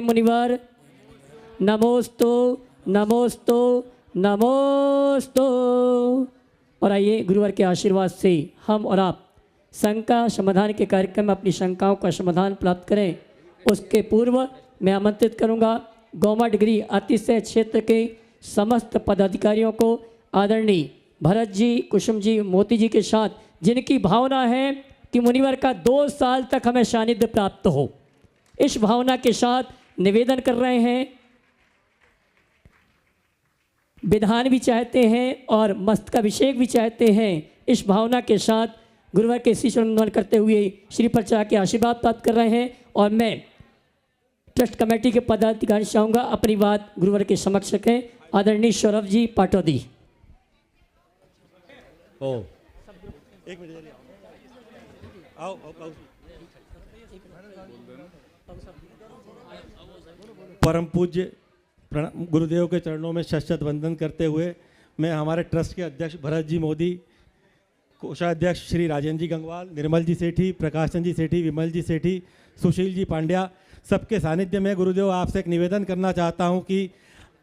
मुनिवर नमोस्तु नमोस्तु नमोस्तु। और आइए गुरुवर के आशीर्वाद से हम और आप शंका समाधान के कार्यक्रम में अपनी शंकाओं का समाधान प्राप्त करें। उसके पूर्व मैं आमंत्रित करूंगा गोमा डिग्री अतिशय क्षेत्र के समस्त पदाधिकारियों को, आदरणीय भरत जी, कुसुम जी, मोती जी के साथ, जिनकी भावना है कि मुनिवर का 2 साल तक हमें सानिध्य प्राप्त हो, इस भावना के साथ निवेदन कर रहे हैं। विधान भी चाहते हैं और मस्तकाभिषेक भी चाहते हैं। इस भावना के साथ गुरुवर के शीश वंदन करते हुए श्री प्रचार के आशीर्वाद प्राप्त कर रहे हैं। और मैं ट्रस्ट कमेटी के पदाधिकारी चाहूँगा अपनी बात गुरुवर के समक्ष रखें। आदरणीय सौरभ जी पाटौदी। एक मिनट आओ। परम पूज्य गुरुदेव के चरणों में शत वंदन करते हुए मैं हमारे ट्रस्ट के अध्यक्ष भरत जी मोदी, कोषाध्यक्ष श्री राजेंद्र जी गंगवाल, निर्मल जी सेठी, प्रकाश चंद जी सेठी, विमल जी सेठी, सुशील जी पांड्या, सबके सानिध्य में गुरुदेव आपसे एक निवेदन करना चाहता हूं कि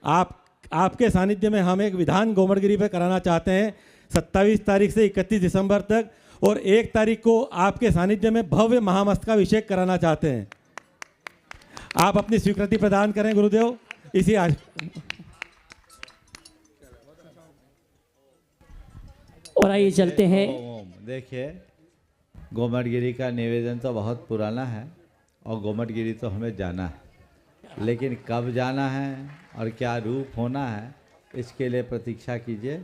आपके सानिध्य में हम एक विधान गोमड़गिरी पे कराना चाहते हैं 27 तारीख से 31 दिसंबर तक, और 1 तारीख को आपके सानिध्य में भव्य महामस्तकाभिषेक कराना चाहते हैं। आप अपनी स्वीकृति प्रदान करें गुरुदेव। इसी और आइए चलते हैं। देखिए, गोमड़गिरी का निवेदन तो बहुत पुराना है और गोमड़गिरी तो हमें जाना है, लेकिन कब जाना है और क्या रूप होना है इसके लिए प्रतीक्षा कीजिए।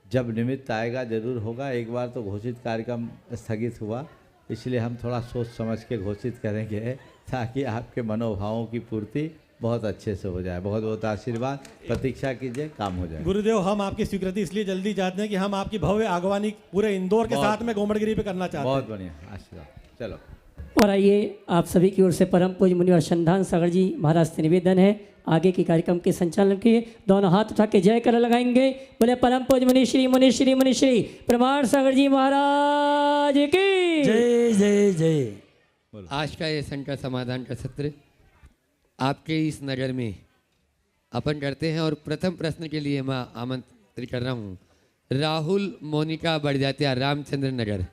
जब निमित्त आएगा जरूर होगा। एक बार तो घोषित कार्यक्रम स्थगित हुआ, इसलिए हम थोड़ा सोच समझ के घोषित करेंगे ताकि आपके मनोभावों की पूर्ति बहुत अच्छे से हो जाए। बहुत बहुत आशीर्वाद, प्रतीक्षा कीजिए, काम हो जाए। गुरुदेव, हम आपकी स्वीकृति इसलिए जल्दी चाहते हैं कि हम आपकी भव्य आगवानी पूरे इंदौर के साथ में गोमड़गिरी पे करना चाहते हैं। बहुत बढ़िया, आशीर्वाद। चलो। और आइए आप सभी की ओर से परम पूज्य मुनिवर संधान सागर जी महाराज से निवेदन है आगे के कार्यक्रम के संचालन के दोनों हाथ उठा के जय कर लगाएंगे। बोले परम पूज्य मुनिश्री मुनिश्री मुनिश्री प्रमाण सागर जी महाराज की जय जय जय। आज का ये शंका समाधान का सत्र आपके इस नज़र में अपन करते हैं। और प्रथम प्रश्न के लिए मैं आमंत्रित कर रहा हूँ राहुल मोनिका बढ़जात्या, रामचंद्र नगर।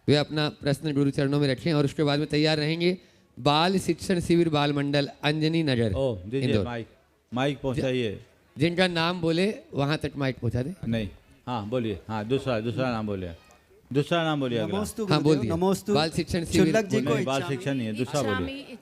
वे अपना प्रश्न गुरु चरणों में रखें और उसके बाद में तैयार रहेंगे। बाल शिक्षण शिविर बाल मंडल अंजनी नगर। दीजिए माइक पहुँचाइए। जिनका नाम बोले वहाँ तक माइक पहुँचा दे। नहीं, हाँ बोलिए। हाँ, दूसरा नाम बोलिए। दूसरा नाम बोलिए। हाँ बोल दिया। बाल शिक्षण शिविर बाल शिक्षण नहीं है, दूसरा बोलिए।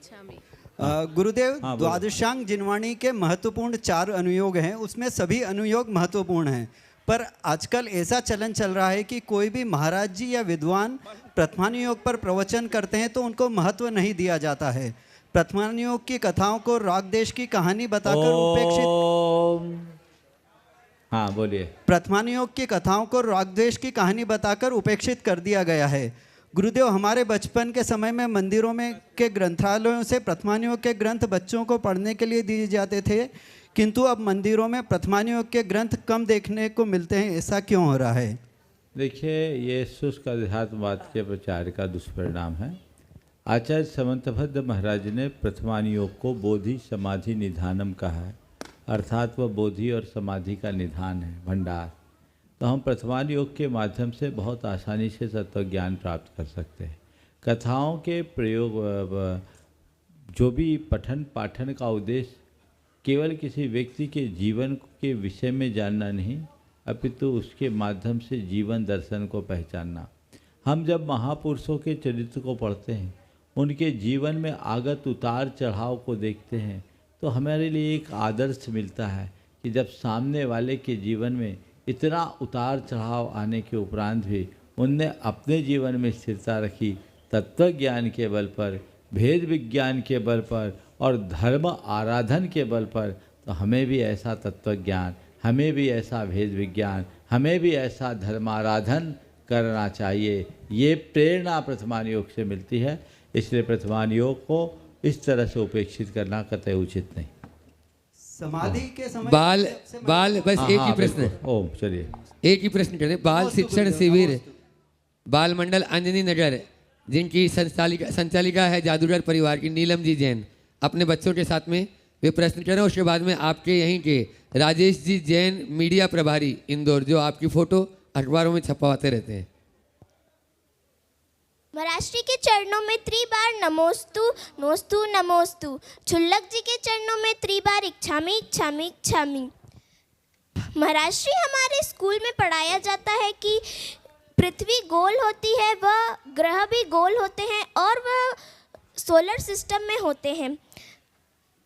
गुरुदेव, द्वादशांग जिनवाणी के महत्वपूर्ण 4 अनुयोग हैं, उसमें सभी अनुयोग महत्वपूर्ण हैं, पर आजकल ऐसा चलन चल रहा है कि कोई भी महाराज जी या विद्वान प्रथमानुयोग पर प्रवचन करते हैं तो उनको महत्व नहीं दिया जाता है। प्रथमानुयोग की कथाओं को राग देश की कहानी बताकर उपेक्षित। हाँ बोलिए। प्रथमानुयोग की कथाओं को राग देश की कहानी बताकर उपेक्षित कर दिया गया है। गुरुदेव, हमारे बचपन के समय में मंदिरों में के ग्रंथालयों से प्रथमानुयोग के ग्रंथ बच्चों को पढ़ने के लिए दिए जाते थे, किंतु अब मंदिरों में प्रथमानुयोग के ग्रंथ कम देखने को मिलते हैं। ऐसा क्यों हो रहा है? देखिए, ये शुष्क अध्यात्मवाद के प्रचार का दुष्परिणाम है। आचार्य समंतभद्र महाराज ने प्रथमानुयोग को बोधि समाधि निधानम कहा है, अर्थात वह बोधि और समाधि का निधान है, भंडार। तो हम प्रथमानुयोग के माध्यम से बहुत आसानी से तत्व ज्ञान प्राप्त कर सकते हैं। कथाओं के प्रयोग, जो भी पठन पाठन का उद्देश्य केवल किसी व्यक्ति के जीवन के विषय में जानना नहीं, अपितु उसके माध्यम से जीवन दर्शन को पहचानना। हम जब महापुरुषों के चरित्र को पढ़ते हैं, उनके जीवन में आगत उतार चढ़ाव को देखते हैं, तो हमारे लिए एक आदर्श मिलता है कि जब सामने वाले के जीवन में इतना उतार चढ़ाव आने के उपरांत भी उनने अपने जीवन में स्थिरता रखी, तत्व ज्ञान के बल पर, भेद विज्ञान के बल पर और धर्म आराधन के बल पर, तो हमें भी ऐसा तत्व ज्ञान, हमें भी ऐसा भेद विज्ञान, हमें भी ऐसा धर्माराधन करना चाहिए। ये प्रेरणा प्रथमानुयोग से मिलती है। इसलिए प्रथमानुयोग को इस तरह से उपेक्षित करना कतई उचित नहीं। समाधि के समय बाल बस एक ही प्रश्न है। ओम, चलिए एक ही प्रश्न करें। बाल शिक्षण शिविर बाल मंडल अंजनी नगर, जिनकी संचालिका है जादूगर परिवार की नीलम जी जैन, अपने बच्चों के साथ में वे प्रश्न करें। उसके बाद में आपके यहीं के राजेश जी जैन मीडिया प्रभारी इंदौर, जो आपकी फ़ोटो अखबारों में छपवाते रहते हैं। महाराज जी के चरणों में 3 बार नमोस्तु नोस्तु नमोस्तु। छुल्लक जी के चरणों में 3 बार इच्छामी इच्छामी इच्छामी। महाराज जी, हमारे स्कूल में पढ़ाया जाता है कि पृथ्वी गोल होती है, वह ग्रह भी गोल होते हैं और वह सोलर सिस्टम में होते हैं।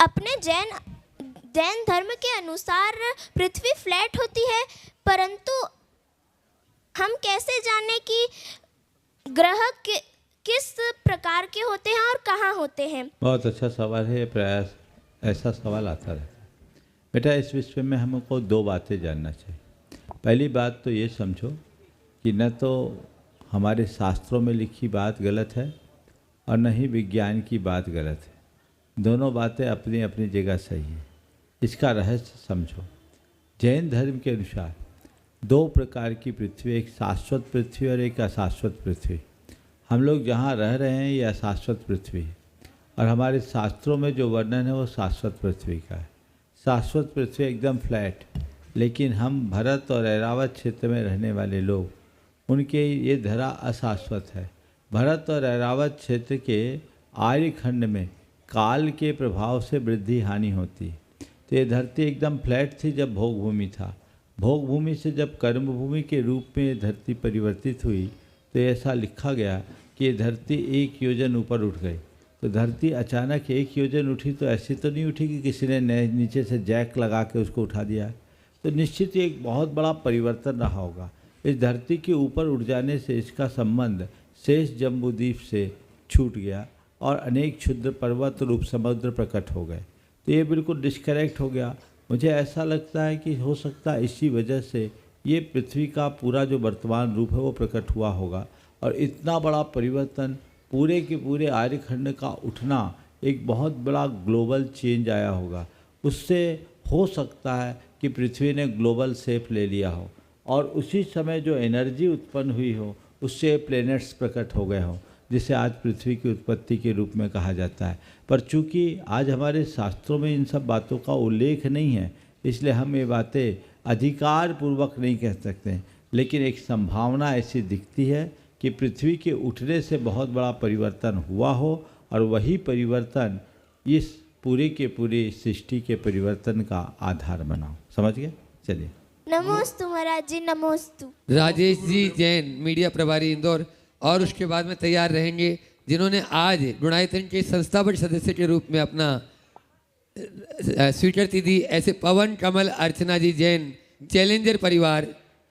अपने जैन धर्म के अनुसार पृथ्वी फ्लैट होती है, परंतु हम कैसे जाने कि ग्रह किस प्रकार के होते हैं और कहाँ होते हैं? बहुत अच्छा सवाल है। प्रयास ऐसा सवाल आता रहता है। बेटा, इस विषय में हमको 2 बातें जानना चाहिए। पहली बात तो ये समझो कि न तो हमारे शास्त्रों में लिखी बात गलत है और न ही विज्ञान की बात गलत है। दोनों बातें अपनी अपनी जगह सही है। इसका रहस्य समझो। जैन धर्म के अनुसार 2 प्रकार की पृथ्वी, एक शाश्वत पृथ्वी और एक अशाश्वत पृथ्वी। हम लोग जहाँ रह रहे हैं ये अशाश्वत पृथ्वी है और हमारे शास्त्रों में जो वर्णन है वो शाश्वत पृथ्वी का है। शाश्वत पृथ्वी एकदम फ्लैट, लेकिन हम भरत और ऐरावत क्षेत्र में रहने वाले लोग, उनके ये धरा अशाश्वत है। भरत और ऐरावत क्षेत्र के आर्यखंड में काल के प्रभाव से वृद्धि हानि होती है। तो ये धरती एकदम फ्लैट थी जब भोग भूमि था। भोग भूमि से जब कर्म भूमि के रूप में धरती परिवर्तित हुई तो ऐसा लिखा गया कि ये धरती 1 योजन ऊपर उठ गई। तो धरती अचानक 1 योजन उठी तो ऐसी तो नहीं उठी कि किसी ने नीचे से जैक लगा के उसको उठा दिया। तो निश्चित ही एक बहुत बड़ा परिवर्तन रहा होगा। इस धरती के ऊपर उठ जाने से इसका संबंध शेष जम्बूद्वीप से छूट गया और अनेक क्षुद्र पर्वत रूप समुद्र प्रकट हो गए। तो ये बिल्कुल डिस्कनेक्ट हो गया। मुझे ऐसा लगता है कि हो सकता है इसी वजह से ये पृथ्वी का पूरा जो वर्तमान रूप है वो प्रकट हुआ होगा और इतना बड़ा परिवर्तन, पूरे के पूरे आर्यखंड का उठना, एक बहुत बड़ा ग्लोबल चेंज आया होगा। उससे हो सकता है कि पृथ्वी ने ग्लोबल शेप ले लिया हो और उसी समय जो एनर्जी उत्पन्न हुई हो उससे प्लैनेट्स प्रकट हो गए हों, जिसे आज पृथ्वी की उत्पत्ति के रूप में कहा जाता है। पर चूंकि आज हमारे शास्त्रों में इन सब बातों का उल्लेख नहीं है, इसलिए हम ये बातें अधिकार पूर्वक नहीं कह सकते। लेकिन एक संभावना ऐसी दिखती है कि पृथ्वी के उठने से बहुत बड़ा परिवर्तन हुआ हो और वही परिवर्तन इस पूरे के पूरे सृष्टि के परिवर्तन का आधार बना। समझ गए? चलिए। नमोस्तु महाराज जी, नमोस्तु। राजेश जी जैन मीडिया प्रभारी इंदौर, और उसके बाद में तैयार रहेंगे जिन्होंने आज गुणायतन के संस्थापक सदस्य के रूप में अपना स्वीकृति दी, ऐसे पवन कमल अर्चना जी जैन, चैलेंजर परिवार,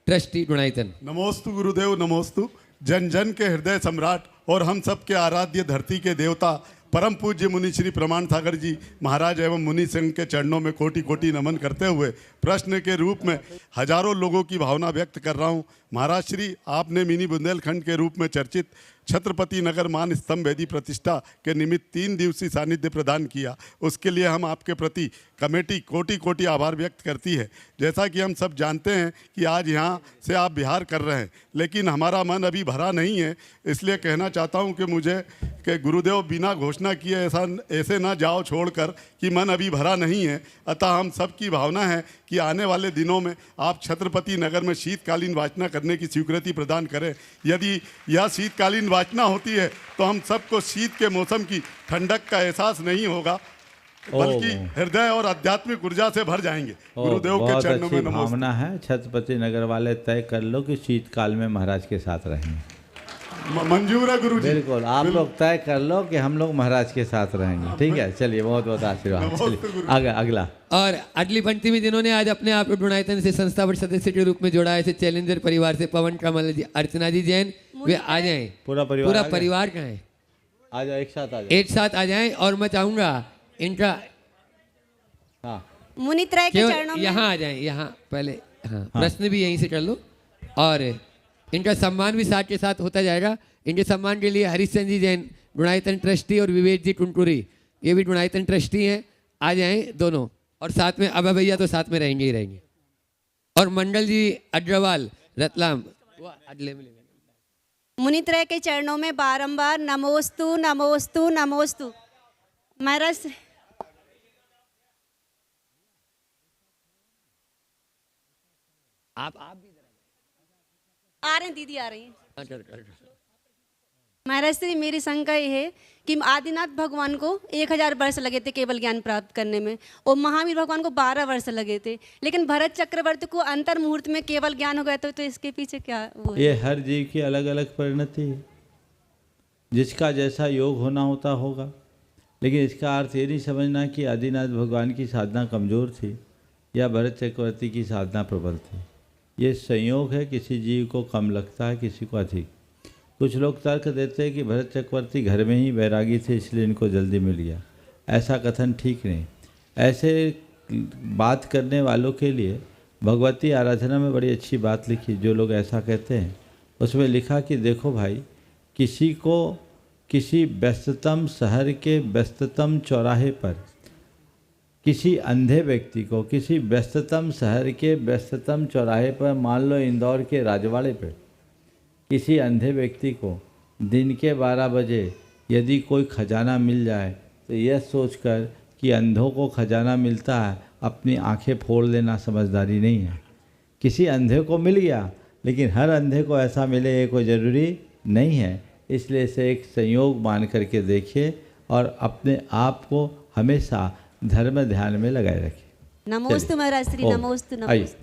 ट्रस्टी गुणायतन। नमोस्तु गुरुदेव, नमोस्तु। जन जन के हृदय सम्राट और हम सब के आराध्य धरती के देवता परम पूज्य मुनि श्री प्रमाण सागर जी महाराज एवं मुनि संघ के चरणों में कोटि कोटि नमन करते हुए प्रश्न के रूप में हजारों लोगों की भावना व्यक्त कर रहा हूँ। महाराज श्री, आपने मिनी बुंदेलखंड के रूप में चर्चित छत्रपति नगर मान स्तंभ वेदी प्रतिष्ठा के निमित्त 3 दिवसीय सानिध्य प्रदान किया। उसके लिए हम आपके प्रति कमेटी कोटि कोटि आभार व्यक्त करती है। जैसा कि हम सब जानते हैं कि आज यहाँ से आप बिहार कर रहे हैं, लेकिन हमारा मन अभी भरा नहीं है। इसलिए कहना चाहता हूँ कि मुझे कि गुरुदेव बिना घोषणा किए ऐसे ना जाओ छोड़कर कि मन अभी भरा नहीं है। अतः हम सब की भावना है कि आने वाले दिनों में आप छत्रपति नगर में शीतकालीन वाचना करने की स्वीकृति प्रदान करें। यदि यह शीतकालीन वाचना होती है तो हम सबको शीत के मौसम की ठंडक का एहसास नहीं होगा, बल्कि हृदय और आध्यात्मिक ऊर्जा से भर जाएंगे। गुरुदेव के चरणों में नमस्ते। भावना है। छत्रपति नगर वाले तय कर लो कि शीतकाल में महाराज के साथ रहेंगे। मंजूर है गुरुजी। बिल्कुल, आप लोग तय कर लो कि हम लोग महाराज के साथ रहेंगे। ठीक है, चलिए, बहुत बहुत आशीर्वाद। चलिए अगला। और अगली पंक्ति में जिन्होंने आज अपने आप को गुणायतन से संस्थापक सदस्य के रूप में जोड़ा है, ऐसे चैलेंजर परिवार से पवन कमल जी अर्चना जी जैन, वे आ जाएं। पूरा परिवार कहाँ है? आ जाओ, एक साथ आ जाएं। और मैं चाहूंगा इनका मुनित्रय के चरणों में यहाँ आ जाएं, यहाँ पहले। हाँ, प्रश्न भी यहीं से कर लो और इनका सम्मान भी साथ के साथ होता जाएगा। इनके सम्मान के लिए हरिश्चंद्र जी जैन गुणायतन ट्रस्टी और विवेक जी टुनटुरी, ये भी गुणायतन ट्रस्टी हैं, आ जाएं दोनों। और साथ में अभय भैया तो साथ में रहेंगे ही रहेंगे। और मंडल जी अग्रवाल रतलाम, मुनित्रय के चरणों में बारंबार नमोस्तु नमोस्तु नमोस्तु। महाराज आप भी आ रहे हैं दीदी, आ रही हैं। हाँ, चलो। महाराज श्री, मेरी शंका ये है कि आदिनाथ भगवान को 1000 वर्ष लगे थे केवल ज्ञान प्राप्त करने में, और महावीर भगवान को 12 वर्ष लगे थे, लेकिन भरत चक्रवर्ती को अंतर मुहूर्त में केवल ज्ञान हो गया। तो इसके पीछे क्या वो है? ये हर जीव की अलग अलग परिणति है, जिसका जैसा योग होना होता होगा। लेकिन इसका अर्थ ये नहीं समझना कि आदिनाथ भगवान की साधना कमज़ोर थी या भरत चक्रवर्ती की साधना प्रबल थी। ये संयोग है, किसी जीव को कम लगता है, किसी को अधिक। कुछ लोग तर्क देते हैं कि भरत चक्रवर्ती घर में ही वैरागी थे इसलिए इनको जल्दी मिल गया। ऐसा कथन ठीक नहीं। ऐसे बात करने वालों के लिए भगवती आराधना में बड़ी अच्छी बात लिखी। जो लोग ऐसा कहते हैं उसमें लिखा कि देखो भाई, किसी को किसी व्यस्ततम शहर के व्यस्ततम चौराहे पर, किसी अंधे व्यक्ति को किसी व्यस्ततम शहर के व्यस्ततम चौराहे पर, मान लो इंदौर के राजवाड़े पर, किसी अंधे व्यक्ति को दिन के 12 बजे यदि कोई खजाना मिल जाए तो यह सोचकर कि अंधों को खजाना मिलता है अपनी आंखें फोड़ लेना समझदारी नहीं है। किसी अंधे को मिल गया, लेकिन हर अंधे को ऐसा मिले ये कोई ज़रूरी नहीं है। इसलिए इसे एक संयोग मान करके देखिए और अपने आप को हमेशा धर्म ध्यान में लगाए रखिए। नमोस्तु महाराज श्री, नमोस्तु नमोस्तु।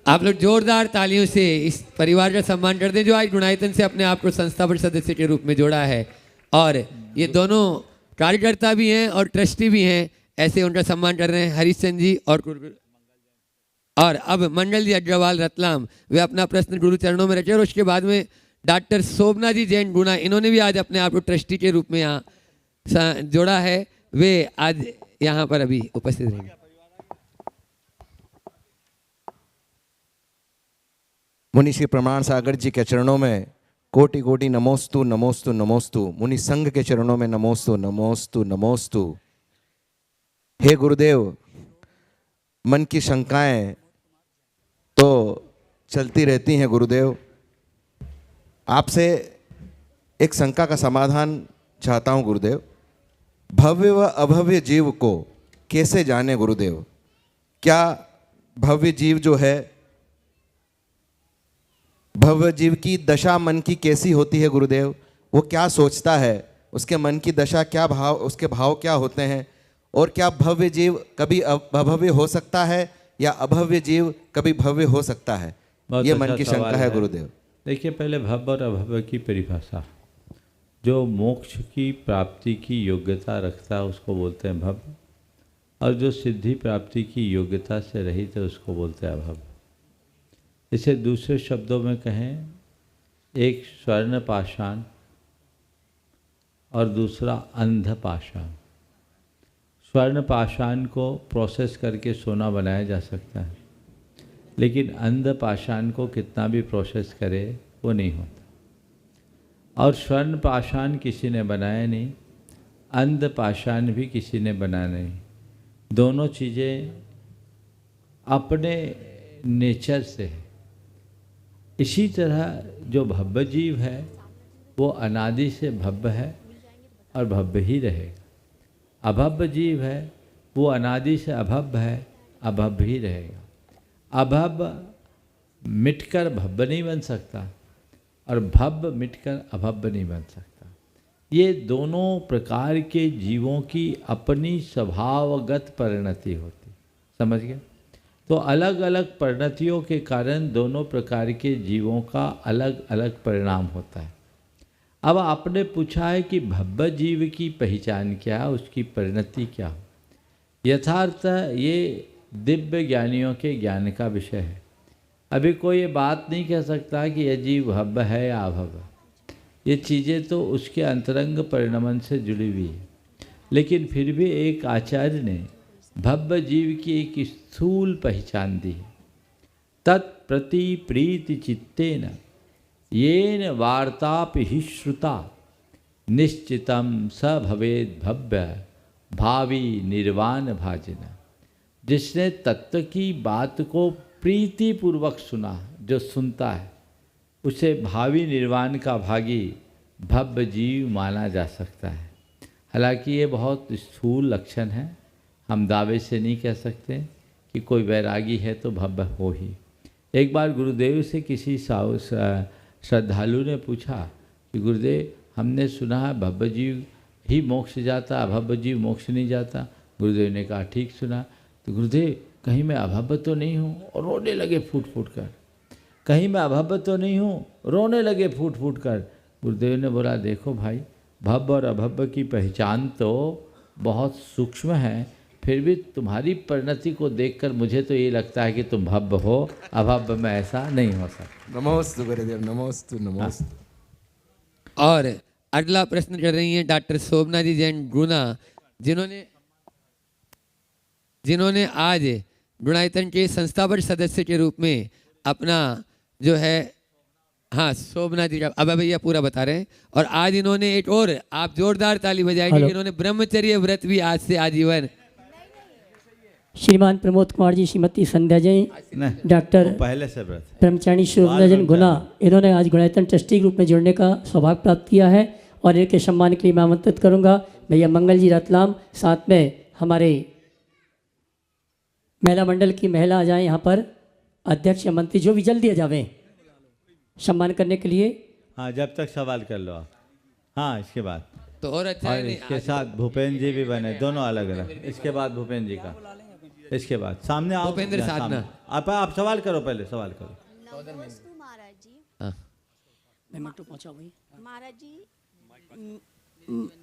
आप लोग जोरदार तालियों से इस परिवार का सम्मान करते हैं जो आज गुणायतन से अपने आप को संस्थापक सदस्य के रूप में जोड़ा है, और ये दोनों कार्यकर्ता भी हैं और ट्रस्टी भी हैं। ऐसे उनका सम्मान कर रहे हैं हरीश चंद जी और अब मंडल जी अग्रवाल रतलाम, वे अपना प्रश्न गुरु चरणों में रखे। और उसके बाद में डॉक्टर शोभना जी जैन गुणा, इन्होंने भी आज अपने आप को ट्रस्टी के रूप में यहाँ जोड़ा है। वे आज यहाँ पर अभी उपस्थित रहेंगे। मुनि श्री प्रमाण सागर जी के चरणों में कोटि कोटि नमोस्तु नमोस्तु नमोस्तु। मुनि संघ के चरणों में नमोस्तु नमोस्तु नमोस्तु। हे गुरुदेव, मन की शंकाएं तो चलती रहती हैं गुरुदेव। आपसे एक शंका का समाधान चाहता हूं गुरुदेव। भव्य व अभव्य जीव को कैसे जाने गुरुदेव? क्या भव्य जीव जो है, भव्य जीव की दशा मन की कैसी होती है गुरुदेव? वो क्या सोचता है? उसके मन की दशा क्या, भाव, उसके भाव क्या होते हैं? और क्या भव्य जीव कभी अभव्य हो सकता है या अभव्य जीव कभी भव्य हो सकता है? ये मन की शंका है गुरुदेव। देखिए, पहले भव्य और अभव्य की परिभाषा। जो मोक्ष की प्राप्ति की योग्यता रखता है उसको बोलते हैं भव्य, और जो सिद्धि प्राप्ति की योग्यता से रहित है उसको बोलते हैं अभव्य। इसे दूसरे शब्दों में कहें, एक स्वर्ण पाषाण और दूसरा अंध पाषाण। स्वर्ण पाषाण को प्रोसेस करके सोना बनाया जा सकता है, लेकिन अंध पाषाण को कितना भी प्रोसेस करे वो नहीं होता। और स्वर्ण पाषाण किसी ने बनाया नहीं, अंध पाषाण भी किसी ने बनाया नहीं। दोनों चीज़ें अपने नेचर से है। इसी तरह जो भव्य जीव है वो अनादि से भव्य है और भव्य ही रहेगा। अभव्य जीव है वो अनादि से अभव्य है, अभव्य ही रहेगा। अभव्य मिटकर भव्य नहीं बन सकता और भव्य मिटकर अभव्य नहीं बन सकता। ये दोनों प्रकार के जीवों की अपनी स्वभावगत परिणति होती, समझ गए? तो अलग अलग परिणतियों के कारण दोनों प्रकार के जीवों का अलग अलग परिणाम होता है। अब आपने पूछा है कि भव्य जीव की पहचान क्या है, उसकी परिणति क्या हो। यथार्थ ये दिव्य ज्ञानियों के ज्ञान का विषय है। अभी कोई ये बात नहीं कह सकता कि यह जीव भव्य है या अभव्य। ये चीज़ें तो उसके अंतरंग परिणमन से जुड़ी हुई है। लेकिन फिर भी एक आचार्य ने भव्य जीव की एक स्थूल पहचान दी है। तत्प्रति प्रीति चित्तेन येन वार्तापि हि श्रुता निश्चितम स भवेद भव्य भावी निर्वाण भाजन। जिसने तत्व की बात को प्रीतिपूर्वक सुना, जो सुनता है, उसे भावी निर्वाण का भागी भव्य जीव माना जा सकता है। हालांकि ये बहुत स्थूल लक्षण है, हम दावे से नहीं कह सकते कि कोई वैरागी है तो भव्य हो ही। एक बार गुरुदेव से किसी श्रद्धालु ने पूछा कि गुरुदेव हमने सुना है भव्य जीव ही मोक्ष जाता, अभव्य जीव मोक्ष नहीं जाता। गुरुदेव ने कहा ठीक सुना। तो गुरुदेव कहीं मैं अभव्य तो नहीं हूँ, और रोने लगे फूट फूट कर। कहीं मैं अभव्य तो नहीं हूँ, रोने लगे फूट फूट कर। गुरुदेव ने बोला देखो भाई, भव्य और अभव्य की पहचान तो बहुत सूक्ष्म है, फिर भी तुम्हारी परिणति को देखकर मुझे तो ये लगता है कि तुम भव्य हो, अभव्य में ऐसा नहीं हो सकता। नमोस्तु गुरुदेव, नमोस्तु नमोस्तु। और अगला प्रश्न कर रही हैं डॉक्टर शोभना जी जैन गुना, जिन्होंने आज गुणायतन के संस्थापक सदस्य के रूप में अपना जो है, हाँ शोभना जी का अब भैया पूरा बता रहे हैं। और आज इन्होंने एक और, आप जोरदार ताली बजाएंगे, इन्होंने ब्रह्मचर्य व्रत भी आज से आजीवन। श्रीमान प्रमोद कुमार जी, श्रीमती संध्या जैन, डॉक्टर पहले से व्रत ब्रह्मचारी शोभना जैन गुना, इन्होंने आज गुणायतन ट्रस्टी के रूप में जुड़ने का सौभाग्य प्राप्त किया है और इनके सम्मान के लिए मैं आमंत्रित करूंगा भैया मंगल जी रतलाम, साथ में हमारे महिला मंडल की महिला आ जाएं यहाँ पर, अध्यक्ष या मंत्री जो भी जल्दी आ जावें सम्मान करने के लिए। हाँ जब तक सवाल कर लो आप। हाँ इसके बाद तो और अच्छा और इसके साथ भूपेंद्र जी भी बने, दोनों अलग अलग। इसके बाद भूपेंद्र जी का, इसके बाद सामने आओ भूपेंद्र साधना। आप सवाल करो, पहले सवाल करो। नमोस्तु महाराज जी। हाँ।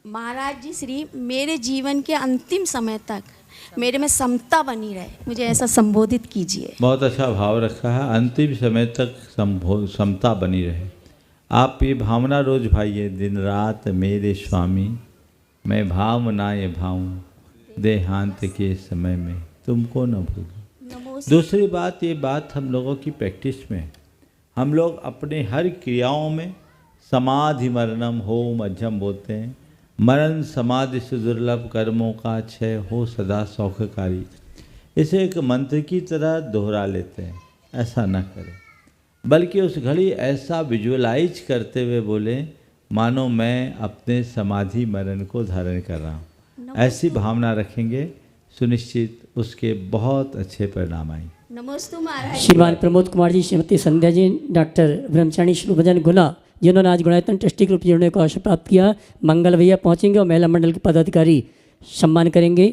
महाराज जी श्री मेरे जीवन के अंतिम समय तक मेरे में समता बनी रहे, मुझे ऐसा संबोधित कीजिए। बहुत अच्छा भाव रखा है, अंतिम समय तक समता बनी रहे। आप ये भावना रोज भाइये, दिन रात मेरे स्वामी, मैं भावना ये भाऊं, देहांत के समय में तुमको न भूलूं। दूसरी बात, ये बात हम लोगों की प्रैक्टिस में, हम लोग अपने हर क्रियाओं में समाधि मरणम हो मध्यम बोलते हैं। मरण समाधि से दुर्लभ, कर्मों का क्षय हो सदा सौख्यकारी। इसे एक मंत्र की तरह दोहरा लेते हैं, ऐसा न करें, बल्कि उस घड़ी ऐसा विजुअलाइज करते हुए बोले मानो मैं अपने समाधि मरण को धारण कर रहा हूँ। ऐसी भावना रखेंगे, सुनिश्चित उसके बहुत अच्छे परिणाम आएंगे। नमोस्तु महाराज। श्रीमान प्रमोद कुमार जी, श्रीमती संध्या जी, डॉक्टर ब्रह्मचारी शोभना गुना, जिन्होंने आज गुणायतन ट्रस्टी ग्रुप जुड़ने को अवसर प्राप्त किया। मंगल भैया पहुंचेंगे और महिला मंडल के पदाधिकारी सम्मान करेंगे।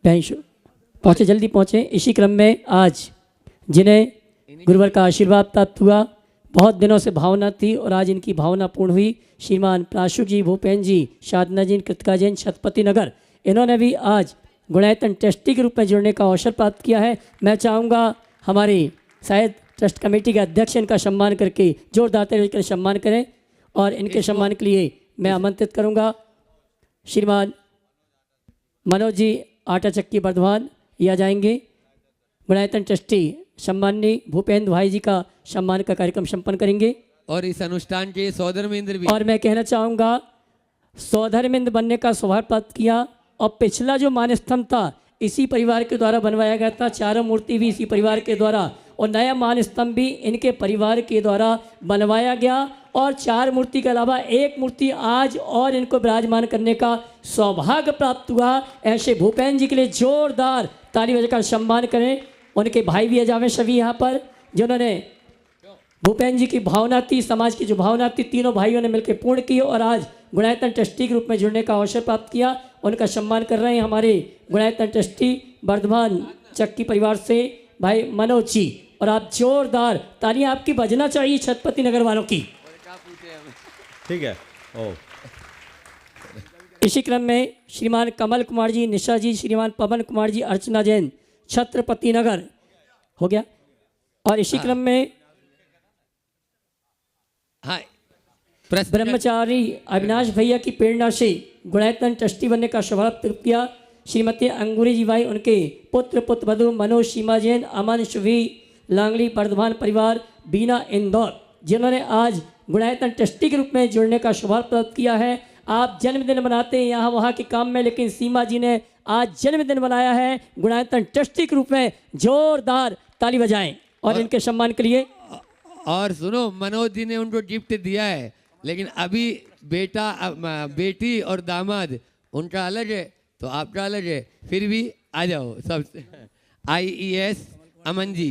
पहुँचे, जल्दी पहुँचे। इसी क्रम में आज जिन्हें गुरुवर का आशीर्वाद प्राप्त हुआ, बहुत दिनों से भावना थी और आज इनकी भावना पूर्ण हुई। श्रीमान प्राशु जी, भूपेन जी, साधना जी, कृतिका जैन, छत्रपति नगर, इन्होंने भी आज गुणायतन ट्रस्टी के रूप में जुड़ने का अवसर प्राप्त किया है। मैं चाहूँगा हमारी शायद ट्रस्ट कमेटी के अध्यक्ष इनका सम्मान करके जोरदार तरीके से सम्मान करें और इनके सम्मान के लिए मैं आमंत्रित करूँगा श्रीमान मनोज जी आटा चक्की बर्धमान, ये आ जाएंगे। गुणायतन ट्रस्टी सम्माननीय भूपेंद्र भाई जी का सम्मान का कार्यक्रम संपन्न करेंगे। और इस अनुष्ठान के सौधर्मेंद्र भी, और मैं कहना चाहूँगा सौधर्मेंद्र बनने का सौभाग्य प्राप्त किया और पिछला जो मानस्तंभ था इसी परिवार के द्वारा बनवाया गया था, चारों मूर्ति भी इसी परिवार के द्वारा, और नया मानस्तंभ भी इनके परिवार के द्वारा बनवाया गया और 4 मूर्ति के अलावा 1 मूर्ति आज और इनको विराजमान करने का सौभाग्य प्राप्त हुआ। ऐसे भूपेंद्र जी के लिए जोरदार ताली बजाकर सम्मान करें। उनके भाई भी आ जावे सभी यहाँ पर, जिन्होंने भूपेंद्र जी की भावना थी, समाज की जो भावना थी, तीनों भाइयों ने मिलकर पूर्ण की और आज गुणायतन ट्रस्टी के रूप में जुड़ने का अवसर प्राप्त किया। उनका सम्मान कर रहे हैं हमारे गुणायतन ट्रस्टी वर्धमान चक्की परिवार से भाई मनोज जी, और आप जोरदार तालियां आपकी बजना चाहिए छत्रपति नगर वालों की। ठीक है। ओ इसी क्रम में श्रीमान कमल कुमार जी, निशा जी, श्रीमान पवन कुमार जी, अर्चना जैन, छत्रपति नगर हो गया। और इसी क्रम में हाँ ब्रह्मचारी अविनाश भैया की प्रेरणा से गुणायतन ट्रस्टी बनने का सौभाग्य प्राप्त किया। श्रीमती अंगूरी जी भाई, उनके पुत्र वधु मनोज, सीमा जैन, अमन, शुभी, लांगली, वर्धमान परिवार, बीना, इंदौर, जिन्होंने आज गुणायतन ट्रस्टी के रूप में जुड़ने का सौभाग्य प्राप्त किया है। आप जन्मदिन मनाते हैं यहाँ वहाँ के काम में, लेकिन सीमा जी ने आज जन्मदिन मनाया है गुणायतन ट्रस्टी के रूप में। जोरदार ताली बजाएं और इनके सम्मान के लिए। और सुनो, मनोज जी ने उनको गिफ्ट दिया है, लेकिन अभी बेटी और दामाद उनका अलग है तो आपका अलग है, फिर भी आ जाओ सब। IES अमन जी।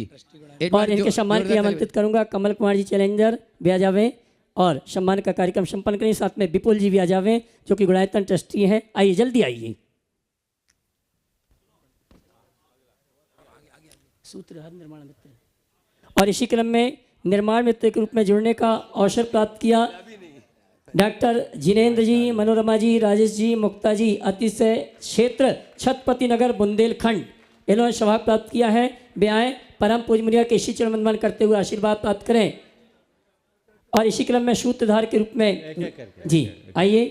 और इनके सम्मान के लिए आमंत्रित करूंगा कमल कुमार जी चैलेंजर भी आ जावे और सम्मान का कार्यक्रम संपन्न करें। साथ में विपुल जी भी आ जावे जो कि गुणायतन ट्रस्टी हैं। आइए जल्दी आइए। सूत्रधार निर्माण मित्र और इसी क्रम में निर्माण मित्र के रूप में जुड़ने का अवसर प्राप्त किया डॉक्टर जिनेंद्र जी, मनोरमा जी, राजेश जी, मुक्ता जी, अतिशय क्षेत्र छत्रपति नगर बुंदेलखंड, इन्होंने सभा प्राप्त किया है। वे आए परम पूज्य मुनिया के इसी चरण वंदन करते हुए आशीर्वाद प्राप्त करें। और इसी क्रम में सूत्रधार के रूप में जी आइए।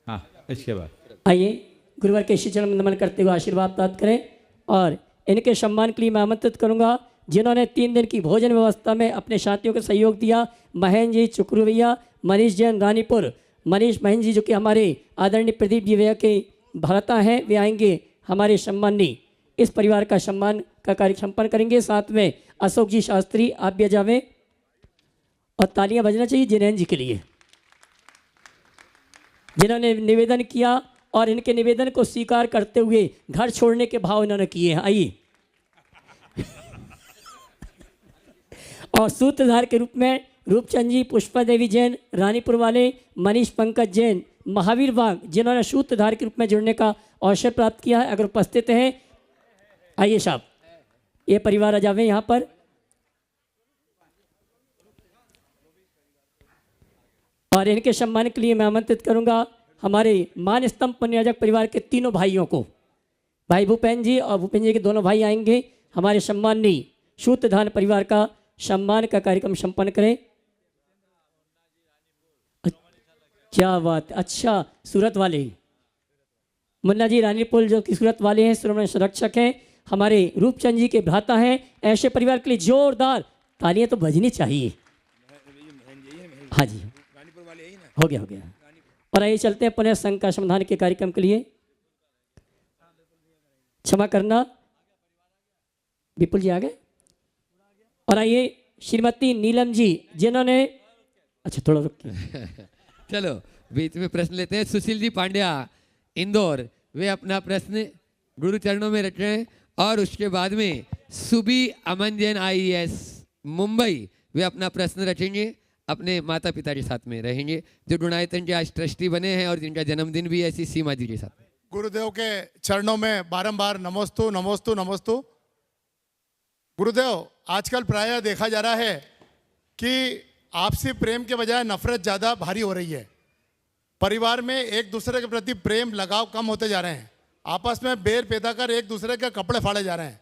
हाँ, इसके बाद आइए गुरुवार के इसी चरण वंदन करते हुए आशीर्वाद प्राप्त करें। और इनके सम्मान के लिए मैं आमंत्रित करूंगा जिन्होंने 3 दिन की भोजन व्यवस्था में अपने साथियों को सहयोग दिया, महेंद्र जी चुकरू भैया, मनीष जैन रानीपुर, मनीष महेंद्र जी जो कि हमारे आदरणीय प्रदीप जी भैया के भ्राता हैं, वे आएंगे हमारे सम्मानी इस परिवार का सम्मान का कार्य संपन्न करेंगे। साथ में अशोक जी शास्त्री आप भी जावें और तालियां बजना चाहिए जिनेंद्र जी के लिए जिन्होंने निवेदन किया और इनके निवेदन को स्वीकार करते हुए घर छोड़ने के भाव इन्होंने किए हैं। आइए। और सूत्रधार के रूप में रूपचंद जी, पुष्पा देवी जैन रानीपुर वाले, मनीष पंकज जैन महावीर बाग जिन्होंने सूत्रधार के रूप में जुड़ने का अवसर प्राप्त किया है, अगर उपस्थित हैं आइए साहब, ये परिवार आ जावे यहाँ पर। और इनके सम्मान के लिए मैं आमंत्रित करूंगा हमारे मान स्तंभ पुण्याजक परिवार के तीनों भाइयों को। भाई भूपेन जी और भूपेन जी के दोनों भाई आएंगे हमारे सम्माननीय सूत्रधार परिवार का सम्मान का कार्यक्रम संपन्न करें। क्या बात, अच्छा सूरत वाले मुन्ना जी रानीपुर जो कि सूरत वाले हैं, श्रोमणी संरक्षक हैं, हमारे रूपचंद जी के भ्राता हैं। ऐसे परिवार के लिए जोरदार तालियां तो बजनी चाहिए। हाँ जी हो गया हो गया। और आइए चलते हैं पुनः संघ का समाधान के कार्यक्रम के लिए। क्षमा करना विपुल जी आ गए। और आइए श्रीमती नीलम जी जिन्होंने अच्छा थोड़ा रुकिए चलो बीच में प्रश्न लेते हैं। सुशील जी पांड्या इंदौर, वे अपना प्रश्न गुरु चरणों में रख रहे हैं। और उसके बाद में सुबी अमन जैन IAS मुंबई, वे अपना प्रश्न रखेंगे, अपने माता पिता के साथ में रहेंगे जो गुणायतन के आज ट्रस्टी बने हैं और जिनका जन्मदिन भी ऐसी सीमा जी के साथ। गुरुदेव के चरणों में बारंबार नमोस्तु नमोस्तु नमोस्तु। गुरुदेव, आजकल प्रायः देखा जा रहा है कि आपसी प्रेम के बजाय नफरत ज़्यादा भारी हो रही है। परिवार में एक दूसरे के प्रति प्रेम लगाव कम होते जा रहे हैं। आपस में बैर पैदा कर एक दूसरे के कपड़े फाड़े जा रहे हैं।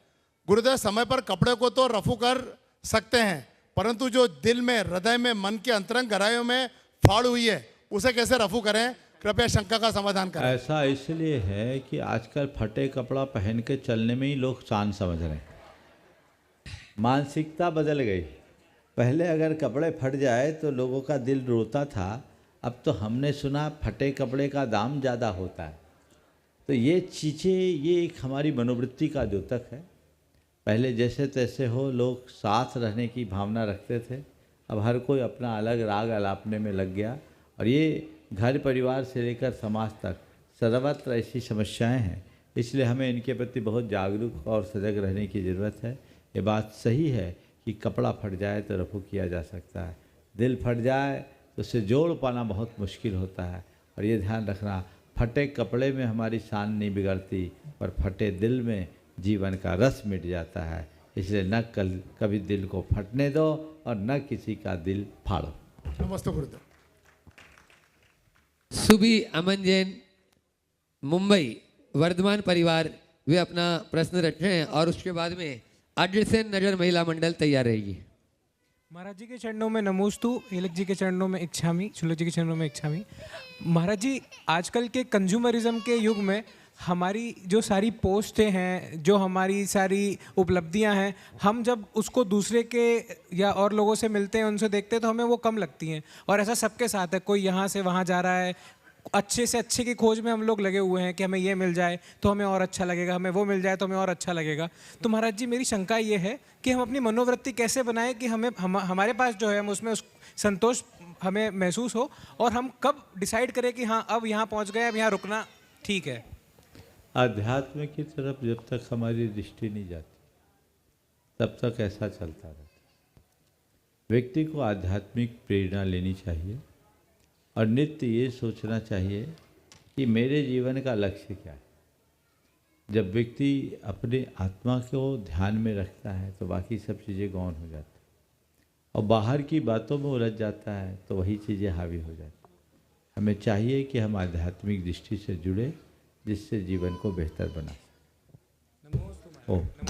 गुरुदेव, समय पर कपड़े को तो रफू कर सकते हैं, परंतु जो दिल में, हृदय में, मन के अंतरंग गहराइयों में फाड़ हुई है उसे कैसे रफू करें? कृपया शंका का समाधान करें। ऐसा इसलिए है कि आजकल फटे कपड़ा पहन के चलने में ही लोग शान समझ रहे हैं। मानसिकता बदल गई। पहले अगर कपड़े फट जाए तो लोगों का दिल रोता था, अब तो हमने सुना फटे कपड़े का दाम ज़्यादा होता है। तो ये चीज़ें, ये एक हमारी मनोवृत्ति का द्योतक है। पहले जैसे तैसे हो लोग साथ रहने की भावना रखते थे, अब हर कोई अपना अलग राग अलापने में लग गया। और ये घर परिवार से लेकर समाज तक सर्वत्र ऐसी समस्याएं हैं, इसलिए हमें इनके प्रति बहुत जागरूक और सजग रहने की ज़रूरत है। ये बात सही है कि कपड़ा फट जाए तो रफू किया जा सकता है, दिल फट जाए तो उसे जोड़ पाना बहुत मुश्किल होता है। और ये ध्यान रखना, फटे कपड़े में हमारी शान नहीं बिगड़ती, पर फटे दिल में जीवन का रस मिट जाता है। इसलिए न कभी दिल को फटने दो और न किसी का दिल फाड़ो। नमस्ते गुरुदेव। सुबी अमन जैन मुंबई वर्धमान परिवार, वे अपना प्रश्न रख रहे हैं और उसके बाद में अग्रसेन नगर महिला मंडल तैयार रहेगी। महाराज जी के चरणों में नमोस्तु, हेलक जी के चरणों में इच्छामी, छुलक जी के चरणों में इच्छामी। महाराज जी, आजकल के कंज्यूमरिज्म के युग में हमारी जो सारी पोस्टें हैं, जो हमारी सारी उपलब्धियां हैं, हम जब उसको दूसरे के या और लोगों से मिलते हैं, उनसे देखते हैं तो हमें वो कम लगती हैं। और ऐसा सबके साथ है, कोई यहाँ से वहाँ जा रहा है, अच्छे से अच्छे की खोज में हम लोग लगे हुए हैं कि हमें ये मिल जाए तो हमें और अच्छा लगेगा, हमें वो मिल जाए तो हमें और अच्छा लगेगा। तो महाराज जी, मेरी शंका ये है कि हम अपनी मनोवृत्ति कैसे बनाएं कि हमारे पास जो है हम उसमें संतोष हमें महसूस हो, और हम कब डिसाइड करें कि हाँ अब यहाँ पहुँच गए, अब यहाँ रुकना ठीक है। अध्यात्म की तरफ जब तक हमारी दृष्टि नहीं जाती, तब तक ऐसा चलता रहता है। व्यक्ति को आध्यात्मिक प्रेरणा लेनी चाहिए और नित्य ये सोचना चाहिए कि मेरे जीवन का लक्ष्य क्या है। जब व्यक्ति अपने आत्मा को ध्यान में रखता है तो बाकी सब चीज़ें गौण हो जाती हैं, और बाहर की बातों में उलझ जाता है तो वही चीज़ें हावी हो जाती हैं। हमें चाहिए कि हम आध्यात्मिक दृष्टि से जुड़े, जिससे जीवन को बेहतर बना सकें।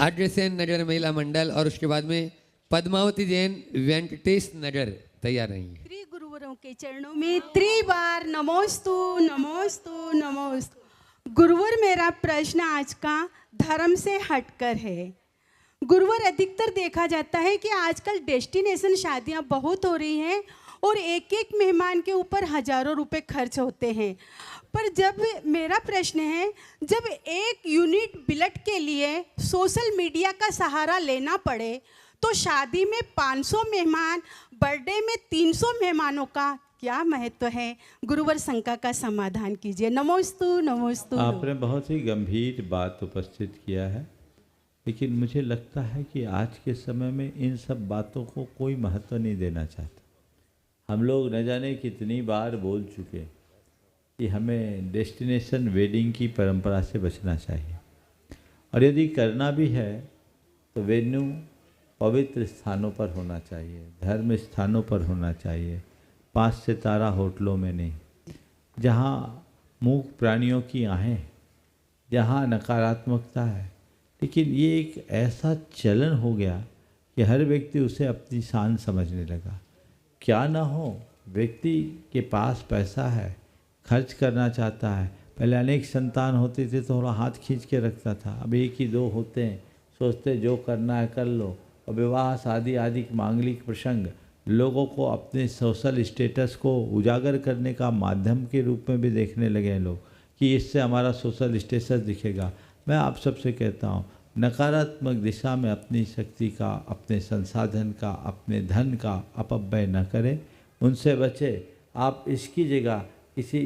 अग्रसेन नगर महिला मंडल और उसके बाद में पद्मावती जैन वेंकटेश नगर तैयार रहेंगे। श्री गुरुवरों के चरणों में त्रिबार नमोस्तु नमोस्तु नमोस्तु। गुरुवर, मेरा प्रश्न आज का धर्म से हटकर है। गुरुवर, अधिकतर देखा जाता है कि आजकल डेस्टिनेशन शादियां बहुत हो रही हैं और एक एक मेहमान के ऊपर हजारों रुपए खर्च होते हैं। पर जब मेरा प्रश्न है, जब एक यूनिट बिलट के लिए सोशल मीडिया का सहारा लेना पड़े तो शादी में 500 मेहमान, बर्थडे में 300 मेहमानों का क्या महत्व है? गुरुवर, शंका का समाधान कीजिए। नमोस्तु नमोस्तु। आपने बहुत ही गंभीर बात उपस्थित किया है, लेकिन मुझे लगता है कि आज के समय में इन सब बातों को कोई महत्व नहीं देना चाहता। हम लोग न जाने कितनी बार बोल चुके कि हमें डेस्टिनेशन वेडिंग की परंपरा से बचना चाहिए, और यदि करना भी है तो वेन्यू पवित्र स्थानों पर होना चाहिए, धर्म स्थानों पर होना चाहिए, 5 सितारा होटलों में नहीं, जहाँ मूक प्राणियों की आहें, जहाँ नकारात्मकता है। लेकिन ये एक ऐसा चलन हो गया कि हर व्यक्ति उसे अपनी शान समझने लगा। क्या ना हो, व्यक्ति के पास पैसा है, खर्च करना चाहता है। पहले अनेक संतान होते थे तो थोड़ा हाथ खींच के रखता था, अब 1 ही 2 होते हैं, सोचते जो करना है कर लो। और विवाह, शादी आदि मांगलिक प्रसंग लोगों को अपने सोशल स्टेटस को उजागर करने का माध्यम के रूप में भी देखने लगे हैं लोग, कि इससे हमारा सोशल स्टेटस दिखेगा। मैं आप सबसे कहता हूँ, नकारात्मक दिशा में अपनी शक्ति का, अपने संसाधन का, अपने धन का अपव्यय न करें, उनसे बचे। आप इसकी जगह किसी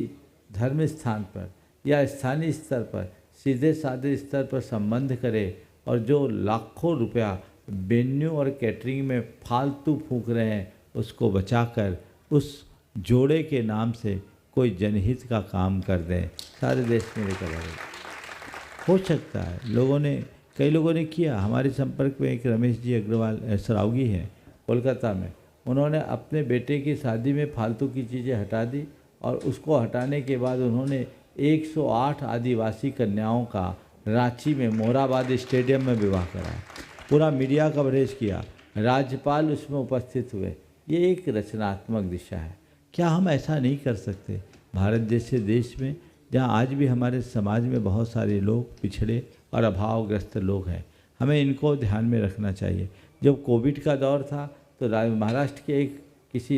धर्म स्थान पर या स्थानीय स्तर पर, सीधे साधे स्तर पर संबंध करें, और जो लाखों रुपया वेन्यू और कैटरिंग में फालतू फूंक रहे हैं उसको बचाकर उस जोड़े के नाम से कोई जनहित का काम कर दें, सारे देश में लेकर आए। हो सकता है कई लोगों ने किया। हमारे संपर्क में एक रमेश जी अग्रवाल सरावगी हैं कोलकाता में, उन्होंने अपने बेटे की शादी में फालतू की चीज़ें हटा दी, और उसको हटाने के बाद उन्होंने 108 आदिवासी कन्याओं का रांची में मोराबाद स्टेडियम में विवाह कराया। पूरा मीडिया कवरेज किया, राज्यपाल उसमें उपस्थित हुए। ये एक रचनात्मक दिशा है। क्या हम ऐसा नहीं कर सकते? भारत जैसे देश में, जहाँ आज भी हमारे समाज में बहुत सारे लोग पिछड़े और अभावग्रस्त लोग हैं, हमें इनको ध्यान में रखना चाहिए। जब कोविड का दौर था तो महाराष्ट्र के किसी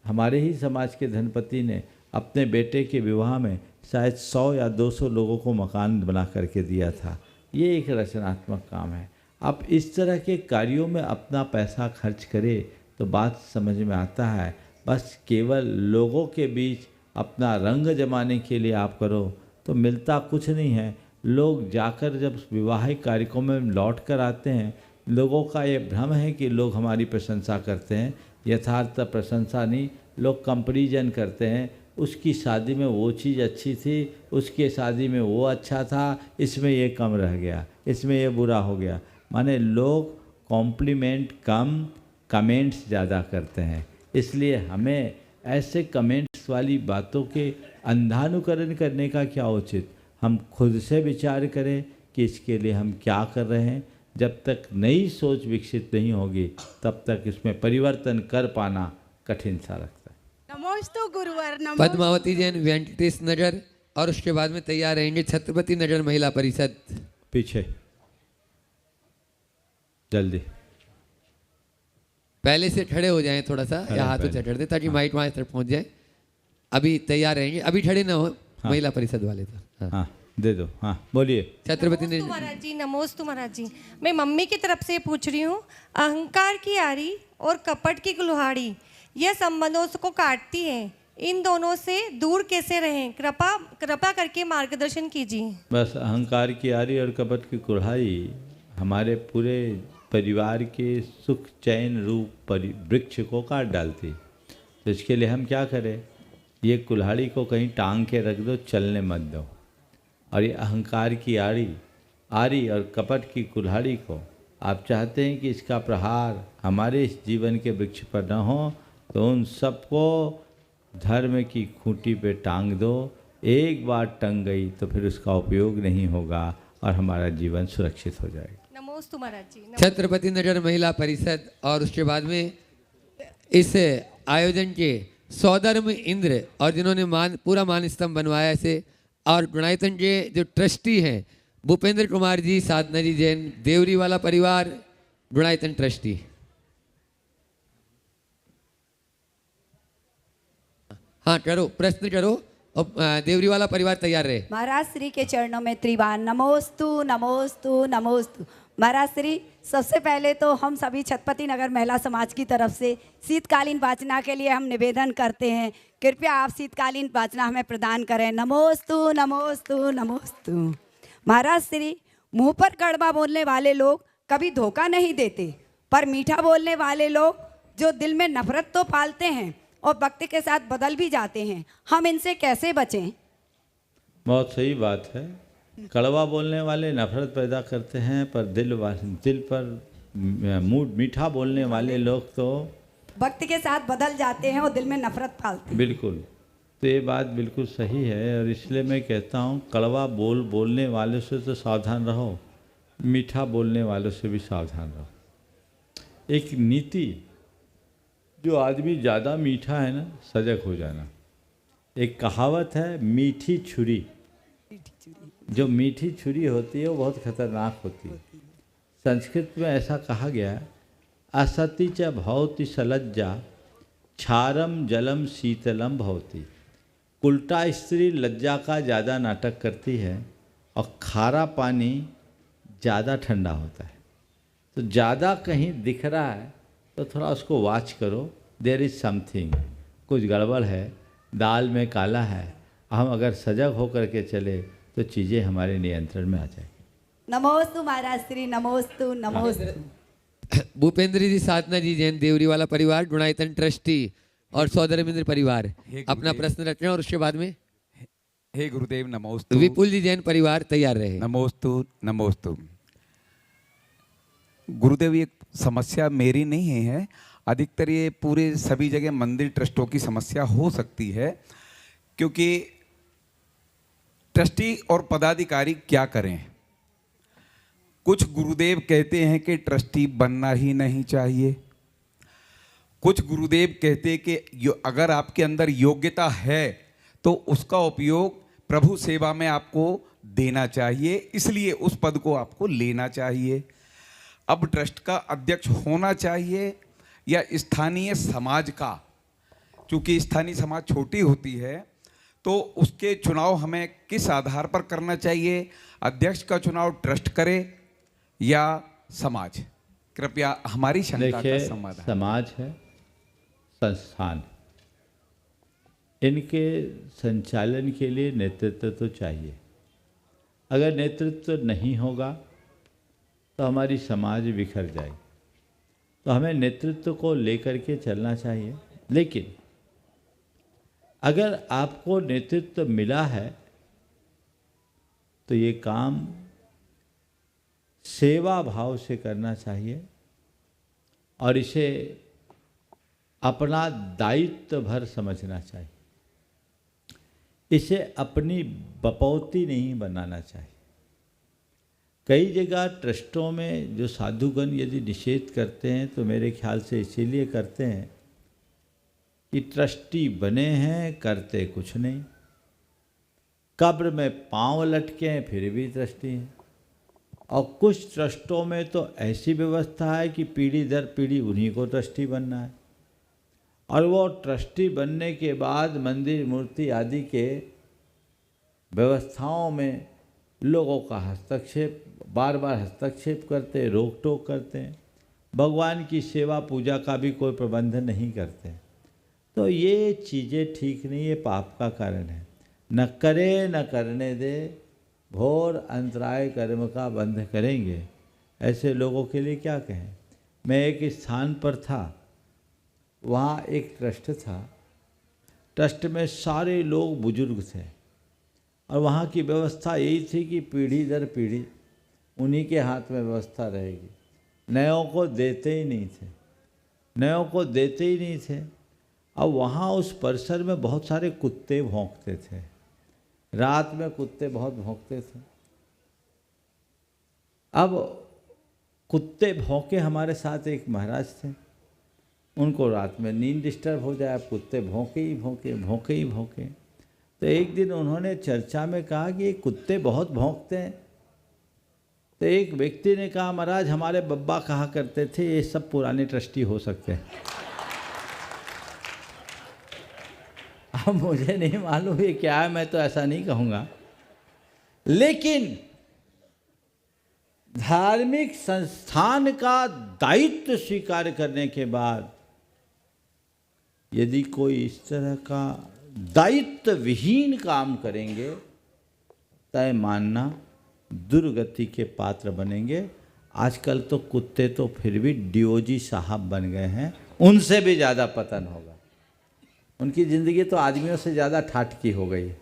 हमारे ही समाज के धनपति ने अपने बेटे के विवाह में शायद 100 या 200 लोगों को मकान बना करके दिया था। ये एक रचनात्मक काम है। आप इस तरह के कार्यों में अपना पैसा खर्च करें तो बात समझ में आता है। बस केवल लोगों के बीच अपना रंग जमाने के लिए आप करो तो मिलता कुछ नहीं है। लोग जाकर जब विवाहिक कार्यक्रमों में लौट कर आते हैं, लोगों का ये भ्रम है कि लोग हमारी प्रशंसा करते हैं। यथार्थ प्रशंसा नहीं, लोग कंपैरिजन करते हैं। उसकी शादी में वो चीज़ अच्छी थी, उसके शादी में वो अच्छा था, इसमें ये कम रह गया, इसमें ये बुरा हो गया। माने लोग कॉम्प्लीमेंट कम, कमेंट्स ज़्यादा करते हैं। इसलिए हमें ऐसे कमेंट्स वाली बातों के अंधानुकरण करने का क्या उचित, हम खुद से विचार करें कि इसके लिए हम क्या कर रहे हैं। जब तक नई सोच विकसित नहीं होगी तब तक इसमें परिवर्तन कर पाना कठिन सा लगता है। नमोस्तु गुरुवर। पद्मावती जैन वेंकटेश नगर और उसके बाद में तैयार रहेंगे छत्रपति नगर महिला परिषद। पीछे जल्दी पहले से खड़े हो जाएं थोड़ा सा, या हाथों से दे ताकि माइक वहां तक पहुंच जाए। अभी तैयार रहेंगे, अभी खड़े ना हो। हाँ। महिला परिषद वाले तो हाँ दे दो। हाँ बोलिए। छत्रपति महाराज जी नमोस्तु महाराज जी। मैं मम्मी की तरफ से पूछ रही हूँ, अहंकार की आरी और कपट की कुल्हाड़ी यह संबंधों को काटती है, इन दोनों से दूर कैसे रहें? कृपा करके मार्गदर्शन कीजिए। बस अहंकार की आरी और कपट की कुल्हाड़ी हमारे पूरे परिवार के सुख चैन रूप वृक्ष को काट डालती। तो इसके लिए हम क्या करें, ये कुल्हाड़ी को कहीं टांग के रख दो, चलने मत दो। और ये अहंकार की आरी और कपट की कुल्हाड़ी को आप चाहते हैं कि इसका प्रहार हमारे इस जीवन के वृक्ष पर न हो, तो उन सबको धर्म की खूंटी पे टांग दो। एक बार टंग गई तो फिर उसका उपयोग नहीं होगा और हमारा जीवन सुरक्षित हो जाएगा। नमोस्तु महाराज जी। छत्रपति नगर महिला परिषद और उसके बाद में इस आयोजन के सौधर्म इंद्र और जिन्होंने पूरा मान स्तंभ बनवाया इसे, और गुणायतन के जो ट्रस्टी हैं भूपेंद्र कुमार जी, साधना जी जैन, देवरी वाला परिवार, गुणायतन ट्रस्टी। हाँ करो, प्रश्न करो और देवरी वाला परिवार तैयार रहे। महाराज श्री के चरणों में त्रिबार नमोस्तु नमोस्तु नमोस्तु। महाराज श्री, सबसे पहले तो हम सभी छत्रपति नगर महिला समाज की तरफ से शीतकालीन वाचना के लिए हम निवेदन करते हैं, कृपया आप शीतकालीन वाचना हमें प्रदान करें। नमोस्तु नमोस्तु नमोस्तु। महाराज श्री, मुंह पर कड़वा बोलने वाले लोग कभी धोखा नहीं देते, पर मीठा बोलने वाले लोग जो दिल में नफरत तो पालते हैं और वक्त के साथ बदल भी जाते हैं, हम इनसे कैसे बचें? बहुत सही बात है। कड़वा बोलने वाले नफरत पैदा करते हैं, पर दिल पर मीठा बोलने वाले लोग तो वक्त के साथ बदल जाते हैं और दिल में नफरत पालते हैं। बिल्कुल, तो ये बात बिल्कुल सही है। और इसलिए मैं कहता हूँ कड़वा बोलने वालों से तो सावधान रहो, मीठा बोलने वालों से भी सावधान रहो। एक नीति, जो आदमी ज़्यादा मीठा है ना, सजग हो जाना। एक कहावत है, मीठी छुरी, जो मीठी छुरी होती है वो बहुत खतरनाक होती है। संस्कृत में ऐसा कहा गया है, असति च भवति सलज्जा क्षारम जलम शीतलम भवति। उल्टा स्त्री लज्जा का ज़्यादा नाटक करती है और खारा पानी ज़्यादा ठंडा होता है। तो ज़्यादा कहीं दिख रहा है तो थोड़ा उसको वॉच करो, देयर इज़ समथिंग, कुछ गड़बड़ है, दाल में काला है। हम अगर सजग होकर के चले तो चीज़ें हमारे नियंत्रण में आ जाएगी। नमोस्तु महाराज श्री, नमोस्तु नमोस्तु। भूपेंद्र जी, साधना जी जैन, देवरी वाला परिवार, गुणायतन ट्रस्टी और सौधर्मेंद्र परिवार अपना प्रश्न रखें और उसके बाद में हे गुरुदेव नमोस्तु। विपुल जी जैन परिवार तैयार रहे। नमोस्तु नमोस्तु। गुरुदेव, ये समस्या मेरी नहीं है, अधिकतर ये पूरे सभी जगह मंदिर ट्रस्टों की समस्या हो सकती है, क्योंकि ट्रस्टी और पदाधिकारी क्या करें। कुछ गुरुदेव कहते हैं कि ट्रस्टी बनना ही नहीं चाहिए, कुछ गुरुदेव कहते हैं कि अगर आपके अंदर योग्यता है तो उसका उपयोग प्रभु सेवा में आपको देना चाहिए, इसलिए उस पद को आपको लेना चाहिए। अब ट्रस्ट का अध्यक्ष होना चाहिए या स्थानीय समाज का, चूँकि स्थानीय समाज छोटी होती है तो उसके चुनाव हमें किस आधार पर करना चाहिए? अध्यक्ष का चुनाव ट्रस्ट करे या समाज? कृपया हमारी शंका का समाधान। समाज है, संस्थान, इनके संचालन के लिए नेतृत्व तो चाहिए। अगर नेतृत्व नहीं होगा तो हमारी समाज बिखर जाएगी। तो हमें नेतृत्व को लेकर के चलना चाहिए। लेकिन अगर आपको नेतृत्व मिला है तो ये काम सेवा भाव से करना चाहिए और इसे अपना दायित्व भर समझना चाहिए। इसे अपनी बपौती नहीं बनाना चाहिए। कई जगह ट्रस्टों में जो साधुगण यदि निषेध करते हैं तो मेरे ख्याल से इसीलिए करते हैं कि ट्रस्टी बने हैं, करते कुछ नहीं, कब्र में पांव लटके हैं फिर भी ट्रस्टी हैं। और कुछ ट्रस्टों में तो ऐसी व्यवस्था है कि पीढ़ी दर पीढ़ी उन्हीं को ट्रस्टी बनना है, और वो ट्रस्टी बनने के बाद मंदिर मूर्ति आदि के व्यवस्थाओं में लोगों का हस्तक्षेप, बार बार हस्तक्षेप करते, रोक टोक करते हैं, भगवान की सेवा पूजा का भी कोई प्रबंध नहीं करते। तो ये चीज़ें ठीक नहीं, ये पाप का कारण है। न करे न करने दे, घोर अंतराय कर्म का बंध करेंगे। ऐसे लोगों के लिए क्या कहें। मैं एक स्थान पर था, वहाँ एक ट्रस्ट था। ट्रस्ट में सारे लोग बुजुर्ग थे और वहाँ की व्यवस्था यही थी कि पीढ़ी दर पीढ़ी उन्हीं के हाथ में व्यवस्था रहेगी। नयों को देते ही नहीं थे, नयों को देते ही नहीं थे। अब वहाँ उस परिसर में बहुत सारे कुत्ते भौंकते थे, रात में कुत्ते बहुत भौंकते थे। अब कुत्ते भौंके, हमारे साथ एक महाराज थे, उनको रात में नींद डिस्टर्ब हो जाए, अब कुत्ते भौंके ही भौंके, भौंके ही भौंके। तो एक दिन उन्होंने चर्चा में कहा कि ये कुत्ते बहुत भौंकते हैं। तो एक व्यक्ति ने कहा, महाराज हमारे बब्बा कहा करते थे ये सब पुराने ट्रस्टी हो सकते हैं। अब मुझे नहीं मालूम ये क्या है, मैं तो ऐसा नहीं कहूँगा, लेकिन धार्मिक संस्थान का दायित्व स्वीकार करने के बाद यदि कोई इस तरह का दायित्व विहीन काम करेंगे, तय मानना दुर्गति के पात्र बनेंगे। आजकल तो कुत्ते तो फिर भी डीओजी साहब बन गए हैं, उनसे भी ज़्यादा पतन होगा। उनकी ज़िंदगी तो आदमियों से ज़्यादा ठाठ की हो गई है,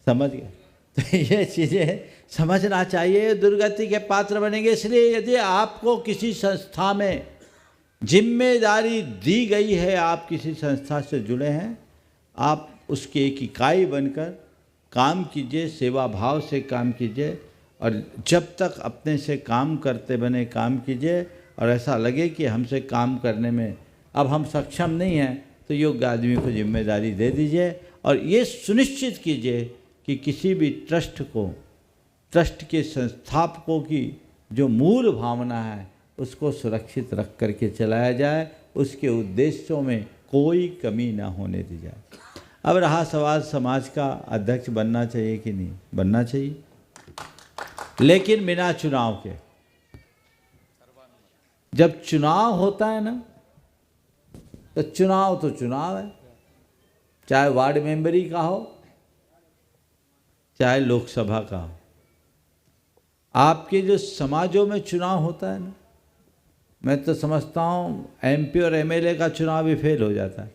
समझ गए। तो ये चीज़ें समझना चाहिए, दुर्गति के पात्र बनेंगे। इसलिए यदि आपको किसी संस्था में जिम्मेदारी दी गई है, आप किसी संस्था से जुड़े हैं, आप उसकी एक इकाई बनकर काम कीजिए, सेवा भाव से काम कीजिए, और जब तक अपने से काम करते बने काम कीजिए। और ऐसा लगे कि हमसे काम करने में अब हम सक्षम नहीं हैं, तो योग्य आदमी को जिम्मेदारी दे दीजिए। और ये सुनिश्चित कीजिए कि किसी भी ट्रस्ट को, ट्रस्ट के संस्थापकों की जो मूल भावना है उसको सुरक्षित रख करके चलाया जाए, उसके उद्देश्यों में कोई कमी ना होने दी जाए। अब रहा सवाल समाज का अध्यक्ष बनना चाहिए कि नहीं, बनना चाहिए, लेकिन बिना चुनाव के। जब चुनाव होता है ना, तो चुनाव है, चाहे वार्ड मेंबरी का हो, चाहे लोकसभा का हो। आपके जो समाजों में चुनाव होता है ना, मैं तो समझता हूँ एमपी और एमएलए का चुनाव भी फेल हो जाता है।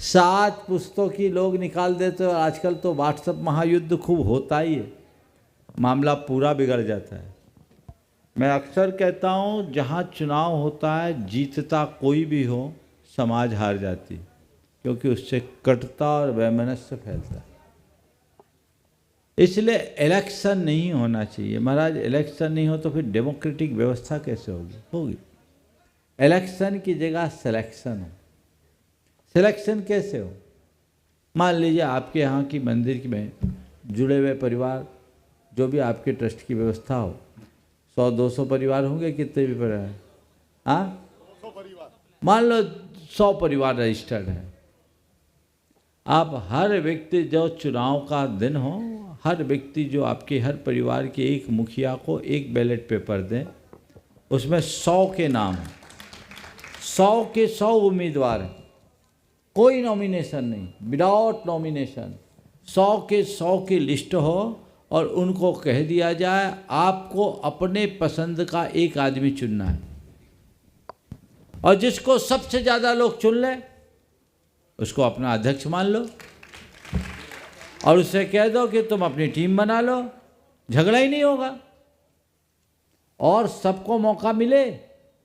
7 पुस्तों की लोग निकाल देते हो। आजकल तो व्हाट्सएप महायुद्ध खूब होता ही है, मामला पूरा बिगड़ जाता है। मैं अक्सर कहता हूँ जहाँ चुनाव होता है, जीतता कोई भी हो, समाज हार जाती, क्योंकि उससे कटुता और वैमनस्य फैलता है। इसलिए इलेक्शन नहीं होना चाहिए। महाराज इलेक्शन नहीं हो तो फिर डेमोक्रेटिक व्यवस्था कैसे होगी? इलेक्शन की जगह सिलेक्शन हो। सिलेक्शन कैसे हो? मान लीजिए आपके यहाँ की मंदिर में जुड़े हुए परिवार, जो भी आपके ट्रस्ट की व्यवस्था हो, 100-200 परिवार होंगे, कितने भी परिवार, हाँ, मान लो 100 परिवार रजिस्टर्ड है। आप हर व्यक्ति, जो चुनाव का दिन हो, हर व्यक्ति जो आपके हर परिवार के एक मुखिया को एक बैलेट पेपर दें, उसमें 100 के नाम हैं, 100 के 100 उम्मीदवार हैं, कोई नॉमिनेशन नहीं, विदाउट नॉमिनेशन 100 के 100 की लिस्ट हो, और उनको कह दिया जाए आपको अपने पसंद का एक आदमी चुनना है, और जिसको सबसे ज़्यादा लोग चुन लें उसको अपना अध्यक्ष मान लो, और उससे कह दो कि तुम अपनी टीम बना लो, झगड़ा ही नहीं होगा और सबको मौका मिले।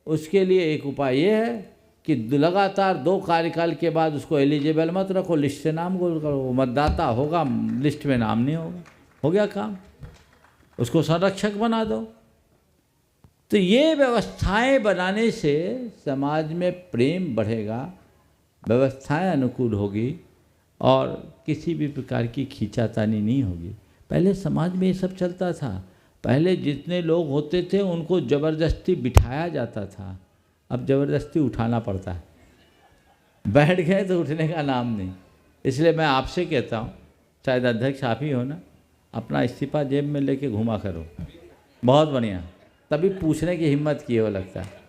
उसके लिए एक उपाय ये है कि लगातार 2 कार्यकाल के बाद उसको एलिजिबल मत रखो, लिस्ट से नाम गोल करो, वो मतदाता होगा, लिस्ट में नाम नहीं होगा, हो गया काम। उसको संरक्षक बना दो। तो ये व्यवस्थाएं बनाने से समाज में प्रेम बढ़ेगा, व्यवस्थाएं अनुकूल होगी और किसी भी प्रकार की खींचातानी नहीं होगी। पहले समाज में ये सब चलता था। पहले जितने लोग होते थे उनको ज़बरदस्ती बिठाया जाता था, अब ज़बरदस्ती उठाना पड़ता है। बैठ गए तो उठने का नाम नहीं। इसलिए मैं आपसे कहता हूँ, शायद अध्यक्ष आप ही हो ना, अपना इस्तीफा जेब में लेके घुमा करो, बहुत बढ़िया, तभी पूछने की हिम्मत की हो लगता है।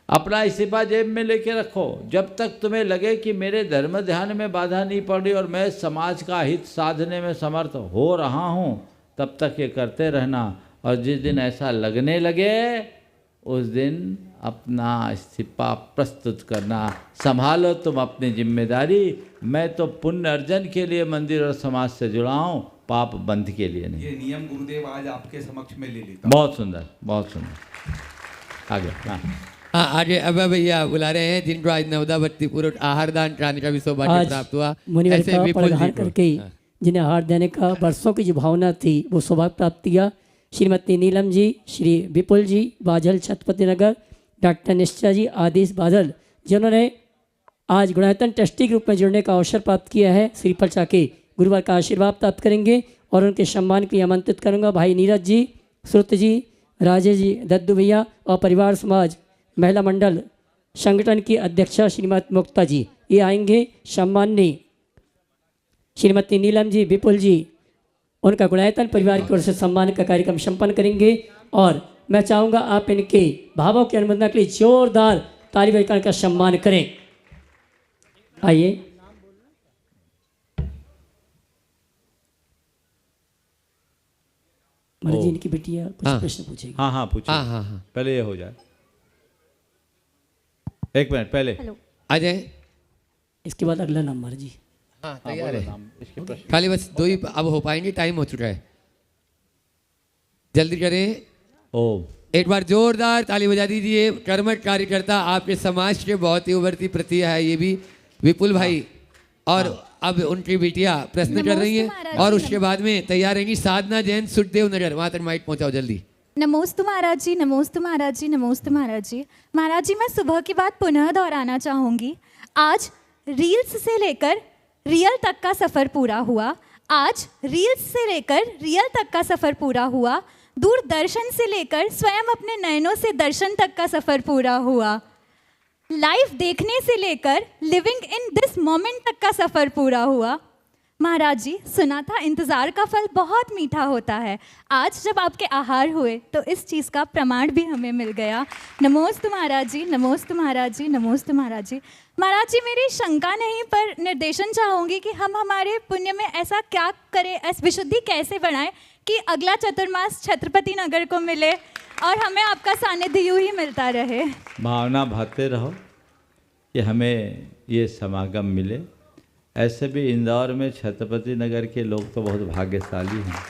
अपना इस्तीफा जेब में लेके रखो, जब तक तुम्हें लगे कि मेरे धर्म ध्यान में बाधा नहीं पड़ रही और मैं समाज का हित साधने में समर्थ हो रहा हूँ, तब तक ये करते रहना। और जिस दिन ऐसा लगने लगे उस दिन अपना इस्तीफा प्रस्तुत करना। संभालो तुम अपनी जिम्मेदारी। मैं तो पुण्य अर्जन के लिए मंदिर और समाज से जुड़ा हूँ, पाप बंध के लिए नहीं। ये नियम गुरुदेव आज आपके समक्ष में ले लेता। बहुत सुंदर, बहुत सुंदर। आगे। हाँ हाँ, आगे अब भैया बुला रहे हैं जिनको आज नवदावती पूर्व आहार दान कराने का भी सौभाग्य आज प्राप्त हुआ। मुनिवर ऐसे का विपुल परिधान जी को। करके जिन्हें आहार देने का वर्षों की जो भावना थी वो सौभाग्य प्राप्त किया। श्रीमती नीलम जी, श्री विपुल जी बादल छत्रपति नगर, डॉक्टर निश्चय जी आदेश बादल, जिन्होंने आज गुणायतन ट्रस्टी के रूप में जुड़ने का अवसर प्राप्त किया है, श्रीफल चाके गुरुवार का आशीर्वाद प्राप्त करेंगे और उनके सम्मान के लिए आमंत्रित करूँगा भाई नीरज जी, श्रुत जी, राजेश जी, दद्दू भैया और परिवार समाज महिला मंडल संगठन की अध्यक्षा श्रीमती मुक्ता जी, ये आएंगे। सम्माननीय श्रीमती नीलम जी, विपुल जी, उनका गुणायतन परिवार की ओर से सम्मान का कार्यक्रम संपन्न करेंगे और मैं चाहूँगा आप इनके भावों की अनुमोदना के लिए जोरदार ताली बजाकर का सम्मान करें। आइए। महाराज जी, इनकी बेटिया कुछ प्रश्न पूछेगी। हाँ हाँ पूछिए। हाँ हाँ हाँ, पहले ये हो जाए। एक मिनट पहले आ जाए, इसके बाद अगला नाम महाराज जी। हाँ तैयार है, खाली बस 2 ही अब हो पाएंगे, टाइम हो चुका है, जल्दी करें। ओम। एक बार जोरदार ताली बजा दीजिए। कर्मठ कार्यकर्ता आपके समाज के बहुत ही उभरती प्रतिभा है ये भी, विपुल भाई। और अब उनकी बेटियां प्रश्न कर रही हैं और उसके बाद में तैयार रहेंगी साधना जैन, सुखदेव नगर। वहां तक माइक पहुंचाओ जल्दी। नमोस्तु महाराज जी, नमोस्तु महाराज जी, नमोस्तु महाराज जी। महाराज जी, मैं सुबह की बात पुनः दोहराना चाहूँगी। आज रील्स से लेकर रियल तक का सफ़र पूरा हुआ। आज रील्स से लेकर रियल तक का सफ़र पूरा हुआ। दूरदर्शन से लेकर स्वयं अपने नयनों से दर्शन तक का सफ़र पूरा हुआ। लाइव देखने से लेकर लिविंग इन दिस मोमेंट तक का सफ़र पूरा हुआ। महाराज जी, सुना था इंतज़ार का फल बहुत मीठा होता है। आज जब आपके आहार हुए तो इस चीज़ का प्रमाण भी हमें मिल गया। नमोस्तु महाराज जी, नमोस्तु महाराज जी, नमोस्तु महाराज जी। महाराज जी, मेरी शंका नहीं पर निर्देशन चाहूँगी कि हम हमारे पुण्य में ऐसा क्या करें, ऐसी विशुद्धि कैसे बढ़ाएं कि अगला चतुर्मास छत्रपति नगर को मिले और हमें आपका सानिध्य यूँ ही मिलता रहे। भावना भाते रहो कि हमें ये समागम मिले। ऐसे भी इंदौर में छत्रपति नगर के लोग तो बहुत भाग्यशाली हैं।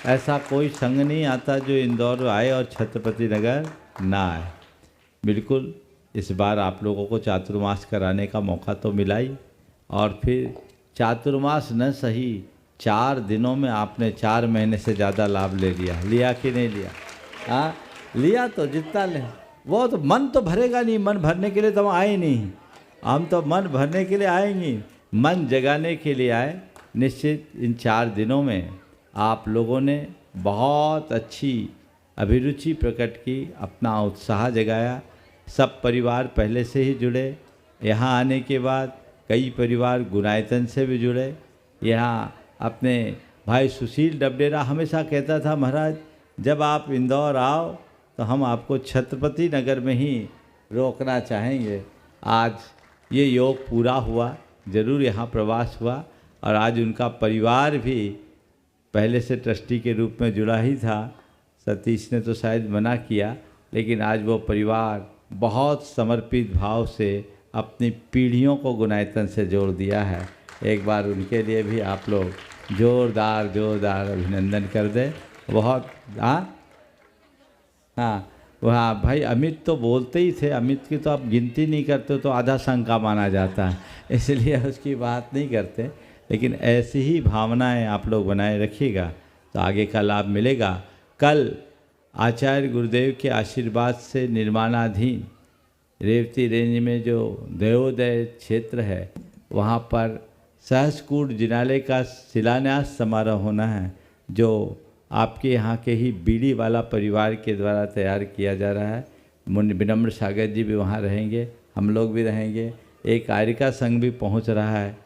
ऐसा कोई संघ नहीं आता जो इंदौर आए और छत्रपति नगर ना आए। बिल्कुल इस बार आप लोगों को चातुर्मास कराने का मौका तो मिला ही, और फिर चातुर्मास न सही 4 दिनों में आपने 4 महीने से ज़्यादा लाभ ले लिया कि नहीं लिया? हाँ लिया, तो जितना ले वो तो मन तो भरेगा नहीं। मन भरने के लिए तो हम आए नहीं, हम तो मन भरने के लिए आएंगे, मन जगाने के लिए आए। निश्चित इन 4 दिनों में आप लोगों ने बहुत अच्छी अभिरुचि प्रकट की, अपना उत्साह जगाया। सब परिवार पहले से ही जुड़े। यहाँ आने के बाद कई परिवार गुणायतन से भी जुड़े। यहाँ अपने भाई सुशील डबडेरा हमेशा कहता था, महाराज जब आप इंदौर आओ तो हम आपको छत्रपति नगर में ही रोकना चाहेंगे। आज ये योग पूरा हुआ, ज़रूर यहाँ प्रवास हुआ, और आज उनका परिवार भी पहले से ट्रस्टी के रूप में जुड़ा ही था। सतीश ने तो शायद मना किया, लेकिन आज वो परिवार बहुत समर्पित भाव से अपनी पीढ़ियों को गुणायतन से जोड़ दिया है। एक बार उनके लिए भी आप लोग जोरदार अभिनंदन कर दें। बहुत हाँ भाई, अमित तो बोलते ही थे। अमित की तो आप गिनती नहीं करते तो आधा शंका माना जाता है, इसलिए उसकी बात नहीं करते। लेकिन ऐसी ही भावनाएं आप लोग बनाए रखिएगा तो आगे का लाभ मिलेगा। कल आचार्य गुरुदेव के आशीर्वाद से निर्माणाधीन रेवती रेंज में जो देवोदय क्षेत्र है वहाँ पर सहस्कूट जिनालय का शिलान्यास समारोह होना है, जो आपके यहाँ के ही बीड़ी वाला परिवार के द्वारा तैयार किया जा रहा है। विनम्र सागर जी भी वहाँ रहेंगे, हम लोग भी रहेंगे। एक आरिका संघ भी पहुँच रहा है,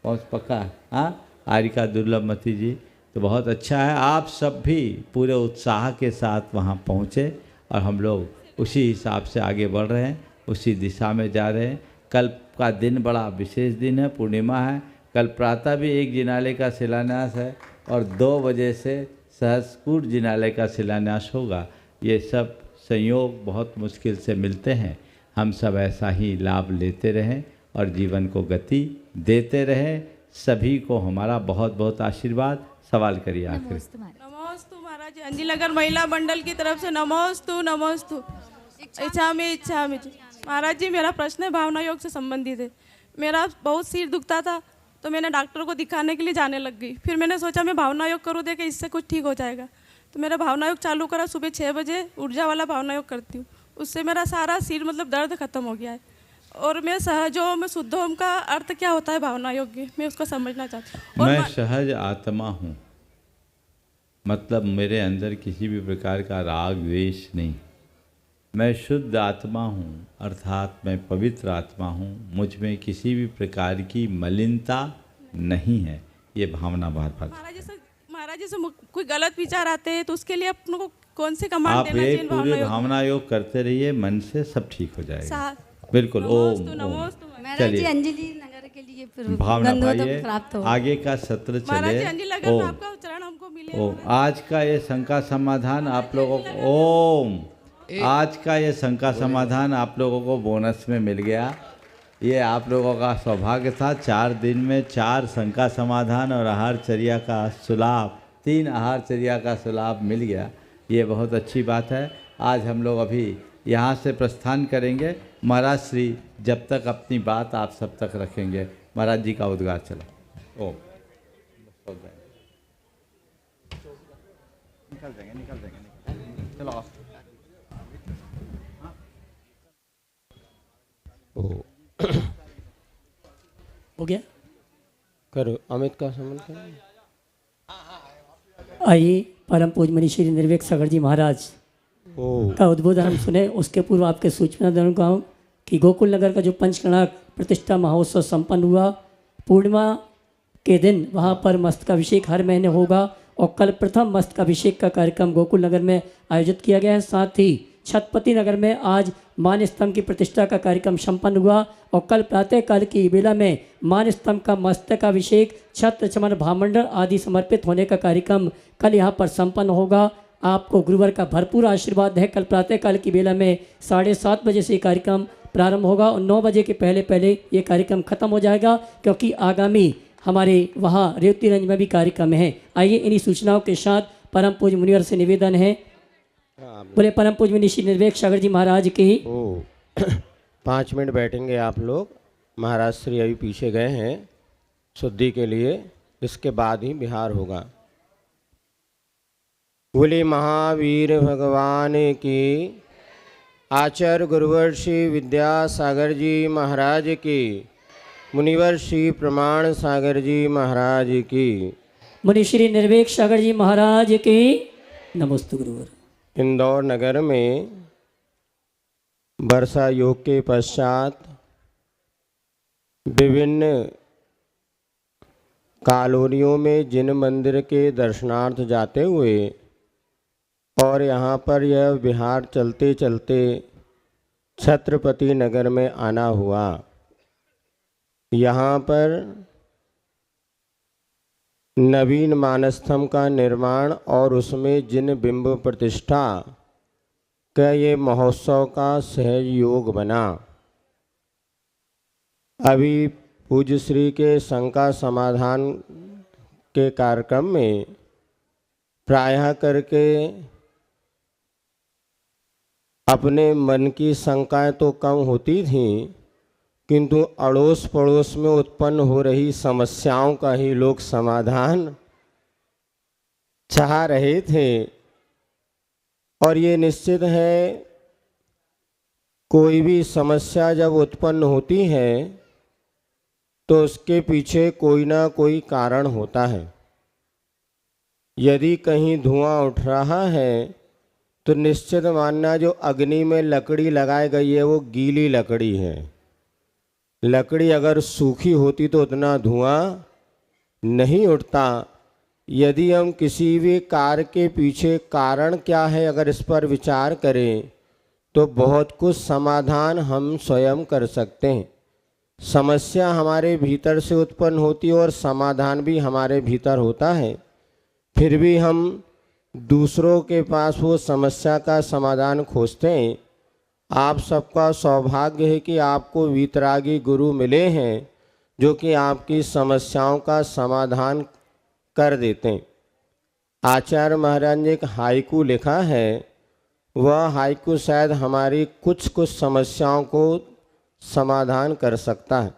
पहुँच पक्का? हाँ, आरिका दुर्लभमती जी, तो बहुत अच्छा है। आप सब भी पूरे उत्साह के साथ वहाँ पहुँचे और हम लोग उसी हिसाब से आगे बढ़ रहे हैं, उसी दिशा में जा रहे हैं। कल का दिन बड़ा विशेष दिन है, पूर्णिमा है। कल प्रातः भी एक जिनालय का शिलान्यास है और 2 बजे से सहस्कूट जिनालय का शिलान्यास होगा। ये सब संयोग बहुत मुश्किल से मिलते हैं। हम सब ऐसा ही लाभ लेते रहें और जीवन को गति देते रहें। सभी को हमारा बहुत बहुत आशीर्वाद। सवाल करिए आखिर। नमोस्तु महाराज जी, अंजलि नगर महिला मंडल की तरफ से नमोस्तु नमोस्तु। इच्छा में महाराज जी, मेरा प्रश्न है भावना योग से संबंधित है। मेरा बहुत सिर दुखता था तो मैंने डॉक्टर को दिखाने के लिए जाने लग गई। फिर मैंने सोचा मैं भावना योग करूँ, देखे इससे कुछ ठीक हो जाएगा। तो मेरा भावना योग चालू करा। सुबह 6 बजे ऊर्जा वाला भावना योग करती हूँ। उससे मेरा सारा सिर मतलब दर्द खत्म हो गया है। और मैं सहजोम शुद्धोम का अर्थ क्या होता है भावना योग की, मैं उसको समझना चाहती हूँ। मैं सहज आत्मा हूँ, मतलब मेरे अंदर किसी भी प्रकार का राग द्वेष नहीं। मैं शुद्ध आत्मा हूँ, अर्थात मैं पवित्र आत्मा हूँ। मुझ में किसी भी प्रकार की मलिनता नहीं है। ये भावना बार बार महाराज जी से कोई गलत विचार आते हैं तो उसके लिए अपनों को कौन से कमांड आप देना चाहिए? पूरे भावना योग करते रहिए, मन से सब ठीक हो जाएगा। बिल्कुल। ओम चलिए, अंजलि नगर के लिए भावना भाइये आगे का सत्र चले। ओम आज का ये शंका समाधान आप लोगों को, ओम आज का ये शंका समाधान आप लोगों को बोनस में मिल गया। ये आप लोगों का सौभाग्य था। 4 दिन में 4 शंका समाधान और आहारचर्या का सुलाभ, 3 आहारचर्या का सुलाभ मिल गया। ये बहुत अच्छी बात है। आज हम लोग अभी यहाँ से प्रस्थान करेंगे। महाराज श्री जब तक अपनी बात आप सब तक रखेंगे, महाराज जी का उद्गार चला। ओम निकल जाएंगे चलो। हो गया, करो अमित का समझ। आइए परम पूज्य मनीषी श्री निर्वेक सागर जी महाराज का उद्बोधन हम सुने। उसके पूर्व आपके सूचना देना चाहूँ कि गोकुल नगर का जो पंचकणाक प्रतिष्ठा महोत्सव संपन्न हुआ, पूर्णिमा के दिन वहाँ पर मस्तकाभिषेक हर महीने होगा और कल प्रथम मस्तकाभिषेक का कार्यक्रम गोकुल नगर में आयोजित किया गया है। साथ ही छत्रपति नगर में आज मान स्तंभ की प्रतिष्ठा का कार्यक्रम संपन्न हुआ और कल प्रातःकाल की बेला में मान स्तंभ का मस्तकाभिषेक, छत्र चमन भामंडल आदि समर्पित होने का कार्यक्रम कल यहाँ पर संपन्न होगा। आपको गुरुवार का भरपूर आशीर्वाद है। कल प्रातःकाल की बेला में 7:30 बजे से ये कार्यक्रम प्रारंभ होगा और 9 बजे के पहले पहले ये कार्यक्रम खत्म हो जाएगा, क्योंकि आगामी हमारे वहाँ रेवतीगंज में भी कार्यक्रम है। आइए इन्हीं सूचनाओं के साथ परम पूज्य मुनिवर से निवेदन है, बोले परम पूज्य मनीषी निर्वेक सागर जी महाराज की। 5 मिनट बैठेंगे आप लोग। महाराज श्री अभी पीछे गए हैं शुद्धि के लिए, इसके बाद ही बिहार होगा। बोले महावीर भगवान की, आचार्य गुरुवर श्री विद्यासागर जी महाराज की, मुनिवर श्री प्रमाण सागर जी महाराज की, मुनिश्री निर्वेक सागर जी महाराज की। नमोस्तु गुरुवर। इंदौर नगर में वर्षा योग के पश्चात विभिन्न कॉलोनियों में जिन मंदिर के दर्शनार्थ जाते हुए और यहाँ पर यह विहार चलते चलते छत्रपति नगर में आना हुआ। यहाँ पर नवीन मानस्तंभ का निर्माण और उसमें जिन बिंब प्रतिष्ठा का ये महोत्सव का सहज योग बना। अभी पूज्य श्री के शंका समाधान के कार्यक्रम में प्रायः करके अपने मन की शंकाएं तो कम होती थीं, किंतु अड़ोस पड़ोस में उत्पन्न हो रही समस्याओं का ही लोग समाधान चाह रहे थे। और ये निश्चित है, कोई भी समस्या जब उत्पन्न होती है तो उसके पीछे कोई ना कोई कारण होता है। यदि कहीं धुआं उठ रहा है तो निश्चित मानना जो अग्नि में लकड़ी लगाई गई है वो गीली लकड़ी है। लकड़ी अगर सूखी होती तो उतना धुआं नहीं उठता। यदि हम किसी भी कार्य के पीछे कारण क्या है अगर इस पर विचार करें तो बहुत कुछ समाधान हम स्वयं कर सकते हैं। समस्या हमारे भीतर से उत्पन्न होती है और समाधान भी हमारे भीतर होता है। फिर भी हम दूसरों के पास वो समस्या का समाधान खोजते हैं। आप सबका सौभाग्य है कि आपको वीतरागी गुरु मिले हैं जो कि आपकी समस्याओं का समाधान कर देते हैं। आचार्य महाराज ने एक हाइकू लिखा है, वह हाइकू शायद हमारी कुछ समस्याओं को समाधान कर सकता है।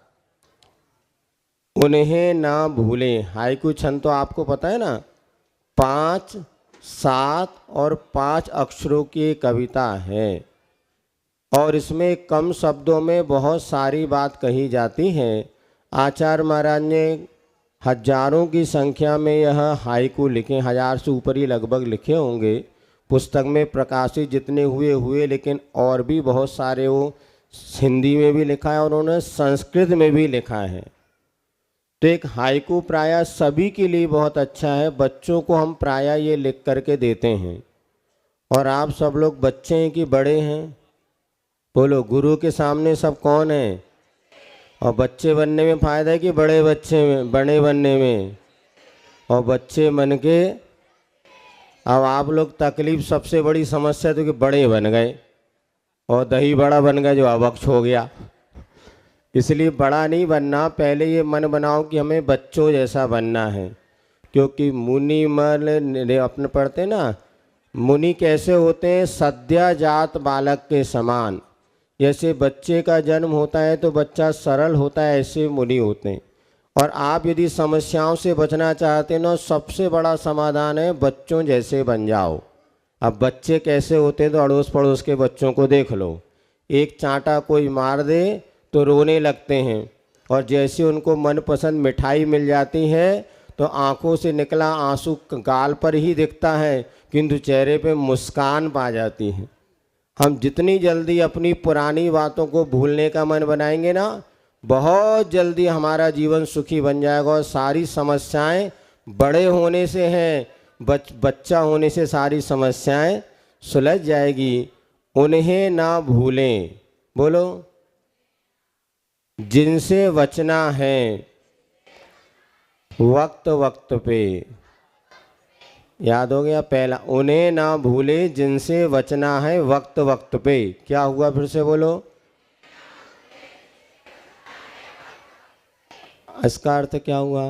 उन्हें ना भूलें। हाइकू छंद तो आपको पता है ना, 5, 7 और 5 अक्षरों की कविता है और इसमें कम शब्दों में बहुत सारी बात कही जाती है। आचार्य महाराज ने हजारों की संख्या में यह हाइकू लिखे, 1000 से ऊपर ही लगभग लिखे होंगे। पुस्तक में प्रकाशित जितने हुए लेकिन और भी बहुत सारे वो हिंदी में भी लिखा है और उन्होंने संस्कृत में भी लिखा है। तो एक हाइकू प्रायः सभी के लिए बहुत अच्छा है। बच्चों को हम प्रायः ये लिख करके देते हैं। और आप सब लोग बच्चे हैं कि बड़े हैं? बोलो, गुरु के सामने सब कौन है? और बच्चे बनने में फ़ायदा है कि बड़े बनने में? और बच्चे बन के अब आप लोग तकलीफ सबसे बड़ी समस्या तो कि बड़े बन गए और दही बड़ा बन गया जो अवक्ष हो गया। इसलिए बड़ा नहीं बनना, पहले ये मन बनाओ कि हमें बच्चों जैसा बनना है। क्योंकि मुनि मन अपने पढ़ते ना, मुनि कैसे होते हैं? सद्याजात बालक के समान। जैसे बच्चे का जन्म होता है तो बच्चा सरल होता है, ऐसे मुनि होते हैं। और आप यदि समस्याओं से बचना चाहते हैं ना, सबसे बड़ा समाधान है बच्चों जैसे बन जाओ। अब बच्चे कैसे होते हैं तो अड़ोस पड़ोस के बच्चों को देख लो, एक चांटा कोई मार दे तो रोने लगते हैं और जैसे उनको मनपसंद मिठाई मिल जाती है तो आंखों से निकला आंसू गाल पर ही दिखता है किंतु चेहरे पे मुस्कान पा जाती है। हम जितनी जल्दी अपनी पुरानी बातों को भूलने का मन बनाएंगे ना, बहुत जल्दी हमारा जीवन सुखी बन जाएगा। और सारी समस्याएं बड़े होने से हैं, बच्चा होने से सारी समस्याएं सुलझ जाएगी। उन्हें ना भूलें। बोलो, जिनसे बचना है वक्त वक्त पे। याद हो गया पहला? उन्हें ना भूले जिनसे बचना है वक्त वक्त पे। क्या हुआ फिर से बोलो? इसका अर्थ क्या हुआ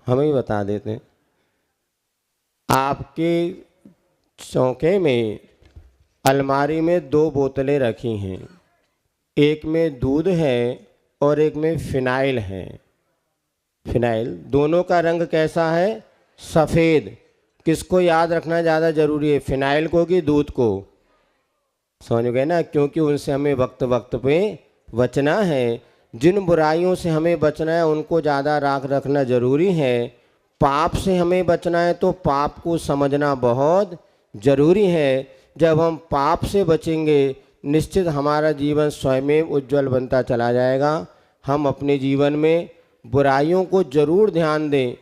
हमें ही बता देते। आपके चौके में अलमारी में 2 बोतलें रखी हैं, एक में दूध है और एक में फिनाइल है। फिनाइल दोनों का रंग कैसा है? सफ़ेद। किसको याद रखना ज़्यादा ज़रूरी है, फिनाइल को कि दूध को? समझ गए ना? क्योंकि उनसे हमें वक्त वक्त पे बचना है। जिन बुराइयों से हमें बचना है उनको ज़्यादा राख रखना ज़रूरी है। पाप से हमें बचना है तो पाप को समझना बहुत ज़रूरी है। जब हम पाप से बचेंगे निश्चित हमारा जीवन स्वयं उज्जवल बनता चला जाएगा। हम अपने जीवन में बुराइयों को ज़रूर ध्यान दें।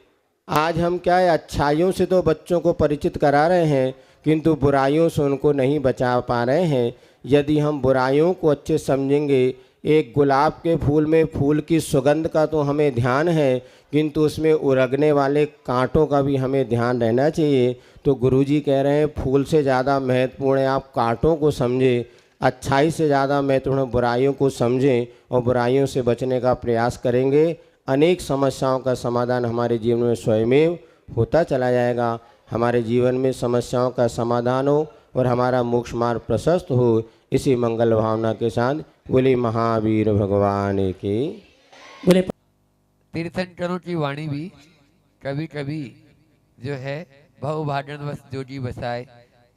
आज हम क्या है, अच्छाइयों से तो बच्चों को परिचित करा रहे हैं किंतु बुराइयों से उनको नहीं बचा पा रहे हैं। यदि हम बुराइयों को अच्छे समझेंगे, एक गुलाब के फूल में फूल की सुगंध का तो हमें ध्यान है किंतु उसमें उरगने वाले कांटों का भी हमें ध्यान रहना चाहिए। तो गुरुजी कह रहे हैं फूल से ज़्यादा महत्वपूर्ण है आप कांटों को समझें, अच्छाई से ज़्यादा महत्वपूर्ण बुराइयों को समझें और बुराइयों से बचने का प्रयास करेंगे। अनेक समस्याओं का समाधान हमारे जीवन में स्वयं होता चला जाएगा। हमारे जीवन में समस्याओं का समाधान हो और हमारा मोक्ष मार्ग प्रशस्त हो। इसी मंगल भावना के साथ बोले महावीर भगवान की। बोले तीर्थंकरों की वाणी भी कभी कभी जो है बहुभाजनवश जोगी बसाए।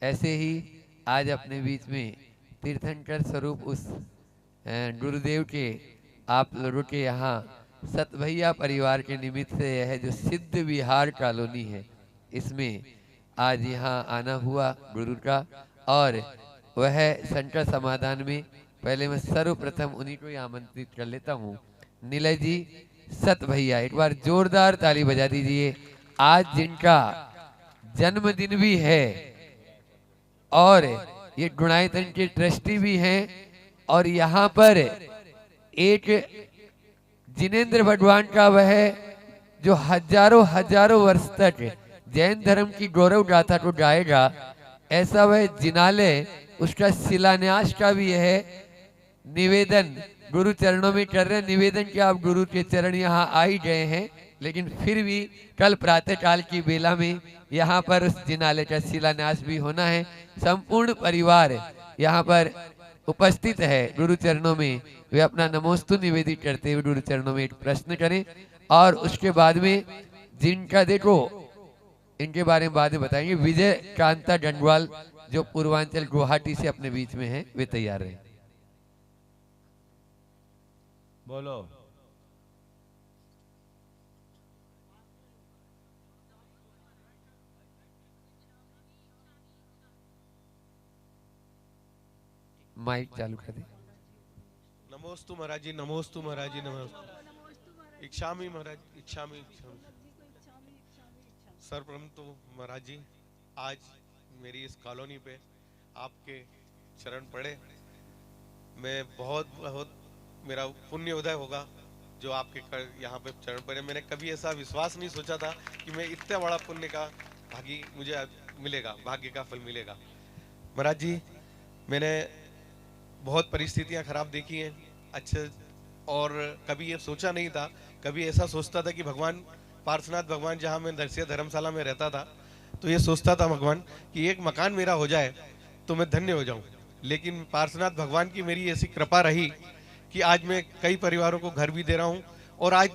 ऐसे ही आज अपने बीच में तीर्थंकर स्वरूप उस गुरुदेव के आप लोगों के यहाँ सतभैया परिवार के निमित्त से यह जो सिद्ध विहार कॉलोनी है इसमें आज यहाँ आना हुआ गुरु का। और वह संकट समाधान में पहले मैं सर्वप्रथम उन्हीं को ही आमंत्रित कर लेता हूँ। नीलय जी, सत भैया, एक बार जोरदार ताली बजा दीजिए। आज जिनका जन्मदिन भी है और ये गुणायतन के ट्रस्टी भी हैं और यहाँ पर एक जिनेंद्र भगवान का वह जो हजारों वर्ष तक जैन धर्म की गौरव गाथा को गाएगा, ऐसा वह जिनालय उसका शिलान्यास का भी है निवेदन गुरु चरणों में कर रहे हैं। निवेदन कि आप गुरु के चरण यहाँ आ ही गए हैं, लेकिन फिर भी कल प्रातः काल की बेला में यहाँ पर उस जिनालय का शिलान्यास भी होना है। संपूर्ण परिवार यहाँ पर उपस्थित है गुरु चरणों में। वे अपना नमोस्तु निवेदित करते हुए गुरु चरणों में एक प्रश्न करें और उसके बाद में जिनका देखो इनके बारे में बाद में बताएंगे। विजय कांता गंगवाल जो पूर्वांचल गुवाहाटी से अपने बीच में हैं, वे तैयार रहे। बोलो। माइक चालू कर दे। नमोस्तु महाराज जी, नमोस्तु महाराज जी, नमोस्तु। इच्छामी महाराज, इच्छामी। सर्वप्रथम तो महाराज जी, आज मेरी इस कॉलोनी पे आपके चरण पड़े, मैं बहुत मेरा पुण्य उदय होगा जो आपके यहाँ पे चरण पड़े। मैंने कभी ऐसा विश्वास नहीं सोचा था कि मैं इतना बड़ा पुण्य का भागी मुझे मिलेगा, भाग्य का फल मिलेगा। महाराज जी, मैंने बहुत परिस्थितियां खराब देखी हैं अच्छे, और कभी ये सोचा नहीं था, कभी ऐसा सोचता था कि भगवान पार्श्वनाथ भगवान, जहाँ मैं दर्शिया धर्मशाला में रहता था, तो ये सोचता था भगवान कि एक मकान मेरा हो जाए तो मैं धन्य हो जाऊं। लेकिन पार्श्वनाथ भगवान की मेरी ऐसी कृपा रही कि आज मैं कई परिवारों को घर भी दे रहा हूं, और आज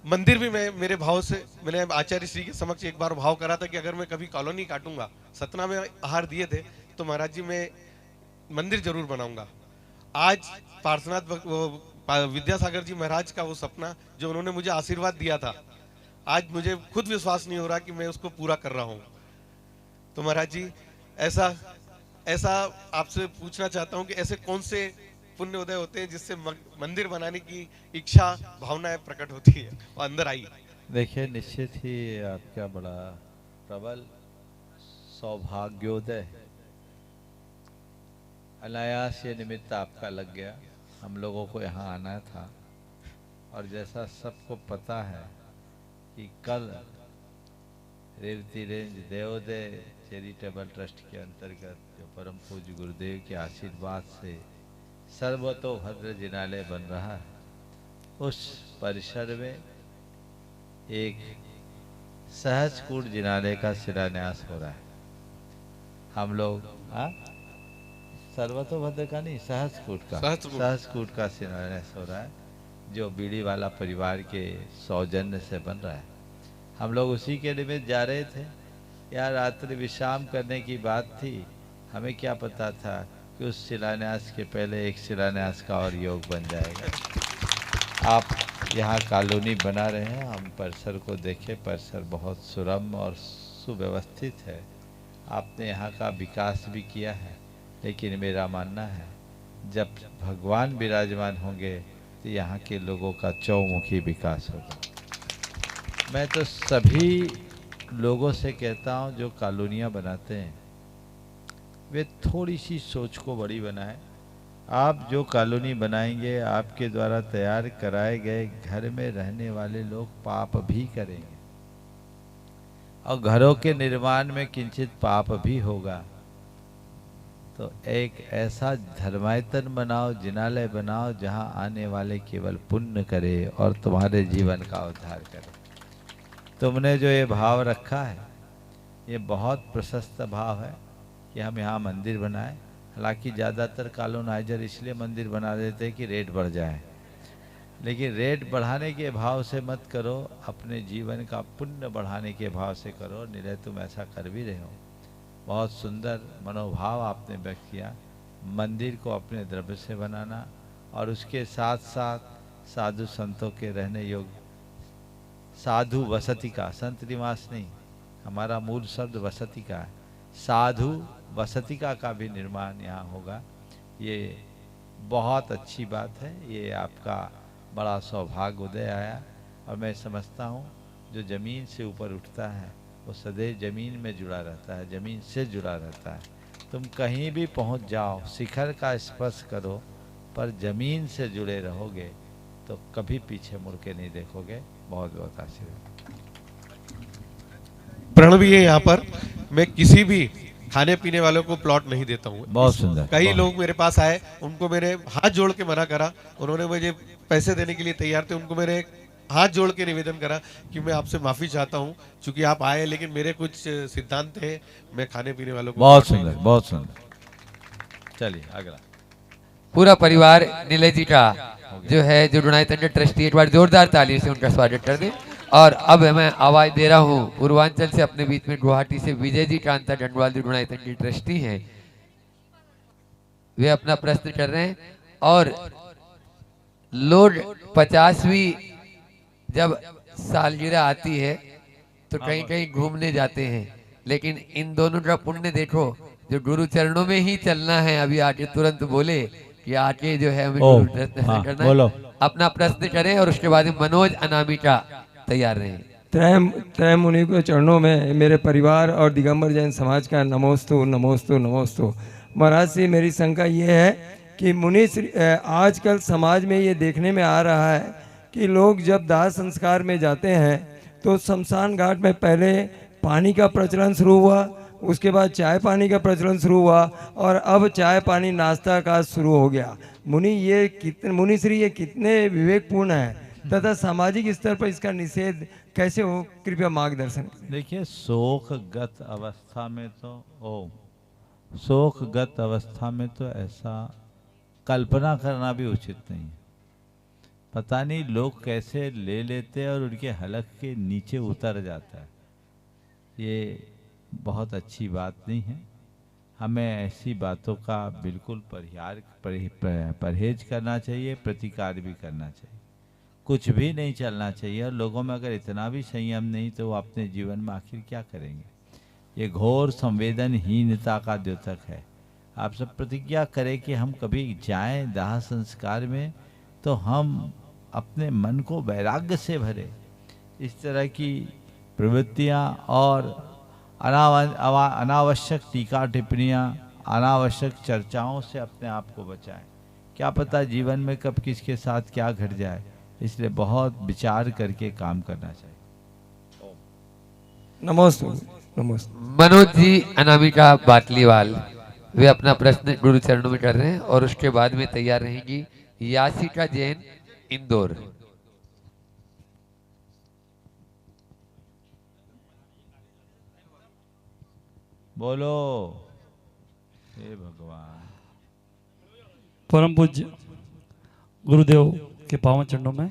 मंदिर भी मैं मेरे भाव से, मैंने आचार्य श्री के समक्ष एक बार भाव करा था कि अगर मैं कभी कॉलोनी काटूंगा, सतना में आहार दिए थे, तो महाराज जी मैं मंदिर जरूर बनाऊंगा। आज पार्श्वनाथ विद्यासागर जी महाराज का वो सपना जो उन्होंने मुझे आशीर्वाद दिया था, आज मुझे खुद विश्वास नहीं हो रहा कि मैं उसको पूरा कर रहा हूँ। तो महाराज जी, ऐसा आपसे पूछना चाहता हूँ कि ऐसे कौन से पुण्य उदय होते हैं जिससे मंदिर बनाने की इच्छा भावनाएं प्रकट होती है और अंदर आई? देखिए, निश्चित ही आपका बड़ा प्रबल सौभाग्योदय, अनायास ये निमित्त आपका लग गया। हम लोगों को यहाँ आना था, और जैसा सबको पता है कि कल रेवती रेंज देवोदय चैरिटेबल ट्रस्ट के अंतर्गत जो परम पूज्य गुरुदेव के आशीर्वाद से सर्वतोभद्र जिनालय बन रहा है, उस परिसर में एक सहजकूट जिनालय का शिलान्यास हो रहा है। हम लोग सर्वतोभद्र का नहीं, सहजकूट का शिलान्यास हो रहा है, जो बीड़ी वाला परिवार के सौजन्य से बन रहा है। हम लोग उसी के निमित्त जा रहे थे। यार, रात्रि विश्राम करने की बात थी, हमें क्या पता था कि उस शिलान्यास के पहले एक शिलान्यास का और योग बन जाएगा। आप यहाँ कॉलोनी बना रहे हैं, हम परिसर को देखें, परिसर बहुत सुरम्य और सुव्यवस्थित है। आपने यहाँ का विकास भी किया है, लेकिन मेरा मानना है जब भगवान विराजमान होंगे तो यहाँ के लोगों का चौमुखी विकास होगा। मैं तो सभी लोगों से कहता हूँ जो कॉलोनियाँ बनाते हैं, वे थोड़ी सी सोच को बड़ी बनाएं। आप जो कॉलोनी बनाएंगे, आपके द्वारा तैयार कराए गए घर में रहने वाले लोग पाप भी करेंगे, और घरों के निर्माण में किंचित पाप भी होगा। तो एक ऐसा धर्मायतन बनाओ, जिनालय बनाओ, जहां आने वाले केवल पुण्य करे और तुम्हारे जीवन का उद्धार करे। तुमने जो ये भाव रखा है, ये बहुत प्रशस्त भाव है कि हम यहाँ मंदिर बनाएं। हालांकि ज़्यादातर कॉलोनाइजर इसलिए मंदिर बना देते हैं कि रेट बढ़ जाए, लेकिन रेट बढ़ाने के भाव से मत करो, अपने जीवन का पुण्य बढ़ाने के भाव से करो। निरय तुम ऐसा कर भी रहे हो। बहुत सुंदर मनोभाव आपने व्यक्त किया। मंदिर को अपने द्रव्य से बनाना, और उसके साथ साथ साधु संतों के रहने योग्य, साधु वसति का, संत निवास नहीं, हमारा मूल शब्द वसति का है, साधु वसतिका का भी निर्माण यहाँ होगा। ये बहुत अच्छी बात है। ये आपका बड़ा सौभाग्य उदय आया, और मैं समझता हूँ जो ज़मीन से ऊपर उठता है वो सदैव ज़मीन में जुड़ा रहता है, ज़मीन से जुड़ा रहता है। तुम कहीं भी पहुँच जाओ, शिखर का स्पर्श करो, पर ज़मीन से जुड़े रहोगे तो कभी पीछे मुड़ के नहीं देखोगे। बहुत बहुत आशीर्वाद। प्रण भी है यहाँ पर, मैं किसी भी खाने पीने वालों को प्लॉट नहीं देता हूँ। बहुत सुंदर। कई लोग मेरे पास आए, उनको मैंने हाथ जोड़ के मना करा, उन्होंने मुझे पैसे देने के लिए तैयार थे, उनको मैंने हाथ जोड़ के निवेदन करा कि मैं आपसे माफी चाहता हूँ, क्योंकि आप आए लेकिन मेरे कुछ सिद्धांत थे, मैं खाने पीने वालों को बहुत सुंदर, बहुत सुंदर। चलिए अगला। पूरा परिवार नीलय जी का जो है जो डोनाइतंड ट्रस्टी, एक बार जोरदार ताली से उनका स्वागत कर दें। और अब मैं आवाज दे रहा हूँ पूर्वांचल से अपने बीच में गुवाहाटी से विजय जी कांता डंडवाल जो डोनाइतंड ट्रस्टी हैं, वे अपना प्रश्न कर रहे हैं। और लोग 50वीं जब सालगिरह आती है तो कहीं कहीं घूमने जाते हैं, लेकिन इन दोनों का पुण्य देखो, जो गुरु चरणों में ही चलना है। अभी आके तुरंत बोले कि आके जो है हमें गुरु दर्शन करना है। अपना प्रश्न करें और उसके बाद मनोज अनामिका तैयार रहें। त्रय मुनि के चरणों में मेरे परिवार और दिगंबर जैन समाज का नमोस्तु नमोस्तु नमोस्तु। महाराज से मेरी शंका ये है कि मुनि आजकल समाज में ये देखने में आ रहा है कि लोग जब दाह संस्कार में जाते हैं तो शमशान घाट में पहले पानी का प्रचलन शुरू हुआ, उसके बाद चाय पानी का प्रचलन शुरू हुआ और अब चाय पानी नाश्ता का शुरू हो गया। मुनिश्री ये कितने विवेकपूर्ण है तथा सामाजिक स्तर पर इसका निषेध कैसे हो, कृपया मार्गदर्शन करें। देखिए, शोकगत अवस्था में तो ऐसा कल्पना करना भी उचित नहीं है। पता नहीं लोग कैसे ले लेते हैं और उनके हलक के नीचे उतर जाता है। ये बहुत अच्छी बात नहीं है। हमें ऐसी बातों का बिल्कुल परहेज करना चाहिए, प्रतिकार भी करना चाहिए। कुछ भी नहीं चलना चाहिए। और लोगों में अगर इतना भी संयम नहीं तो वो अपने जीवन में आखिर क्या करेंगे। ये घोर संवेदनहीनता का द्योतक है। आप सब प्रतिज्ञा करें कि हम कभी जाएं दाह संस्कार में तो हम अपने मन को वैराग्य से भरे। इस तरह की प्रवृत्तियां और अनावश्यक टीका टिप्पणियां, अनावश्यक चर्चाओं से अपने आप को बचाएं। क्या पता जीवन में कब किसके साथ क्या घट जाए, इसलिए बहुत विचार करके काम करना चाहिए। नमस्ते। नमस्ते। मनोज जी अनामिका बाटलीवाल, वे अपना प्रश्न गुरु चरणों में कर रहे हैं और उसके बाद में तैयार रहेंगी यासिका जैन इंदौर। बोलो हे भगवान। परम पूज्य गुरुदेव के पावन चरणों में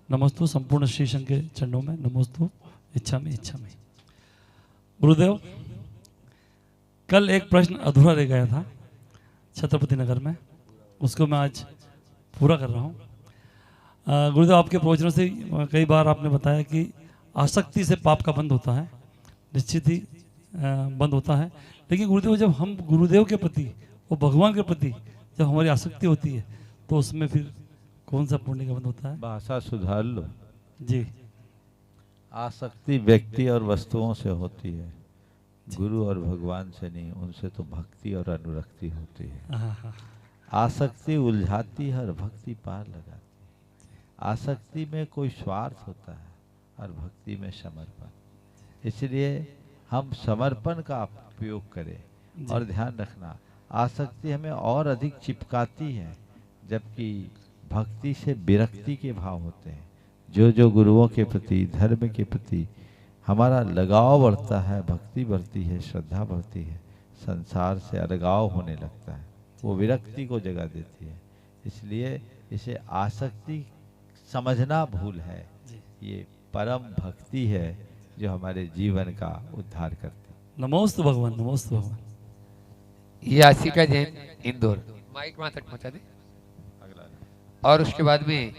नमस्तु, संपूर्ण श्री संघ के चरणों में नमस्तु। इच्छा में गुरुदेव, कल एक प्रश्न अधूरा रह गया था छत्रपति नगर में, उसको मैं आज पूरा कर रहा हूँ। गुरुदेव, आपके प्रवचनों से कई बार आपने बताया कि आसक्ति से पाप का बंद होता है, निश्चित ही बंद होता है। लेकिन गुरुदेव, जब हम गुरुदेव के प्रति और भगवान के प्रति जब हमारी आसक्ति होती है तो उसमें फिर कौन सा पुण्य का बंद होता है? भाषा सुधार लो जी। आसक्ति व्यक्ति और वस्तुओं से होती है, गुरु और भगवान से नहीं। उनसे तो भक्ति और अनुरक्ति होती है। आसक्ति उलझाती है और भक्ति पार लगाती है। आसक्ति में कोई स्वार्थ होता है और भक्ति में समर्पण। इसलिए हम समर्पण का उपयोग करें। और ध्यान रखना, आसक्ति हमें और अधिक चिपकाती है, जबकि भक्ति से विरक्ति के भाव होते हैं। जो गुरुओं के प्रति, धर्म के प्रति हमारा लगाव बढ़ता है, भक्ति बढ़ती है, श्रद्धा बढ़ती है, संसार से अलगाव होने लगता है, वो विरक्ति को जगह देती है। इसलिए इसे आसक्ति समझना भूल है। ये परम भक्ति है जो हमारे जीवन का उद्धार करती है। नमोस्तु भगवान, नमोस्तु भगवान। यासिका जैन इंदौर, माइक वहां तक पहुंचा दे। और उसके बाद में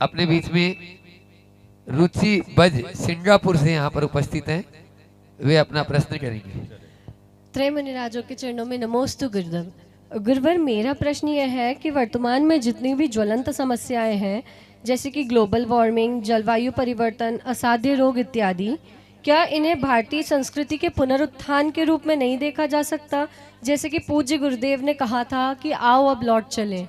अपने बीच में रुचि बज सिंगापुर से यहाँ पर उपस्थित हैं, वे अपना प्रश्न करेंगे। त्रय मुनिराजों के चरणों में नमोस्तु गुरुदेव। गुरुवर, मेरा प्रश्न यह है कि वर्तमान में जितनी भी ज्वलंत समस्याएं हैं, जैसे कि ग्लोबल वार्मिंग, जलवायु परिवर्तन, असाध्य रोग इत्यादि, क्या इन्हें भारतीय संस्कृति के पुनरुत्थान के रूप में नहीं देखा जा सकता? जैसे कि पूज्य गुरुदेव ने कहा था कि आओ अब लौट चलें।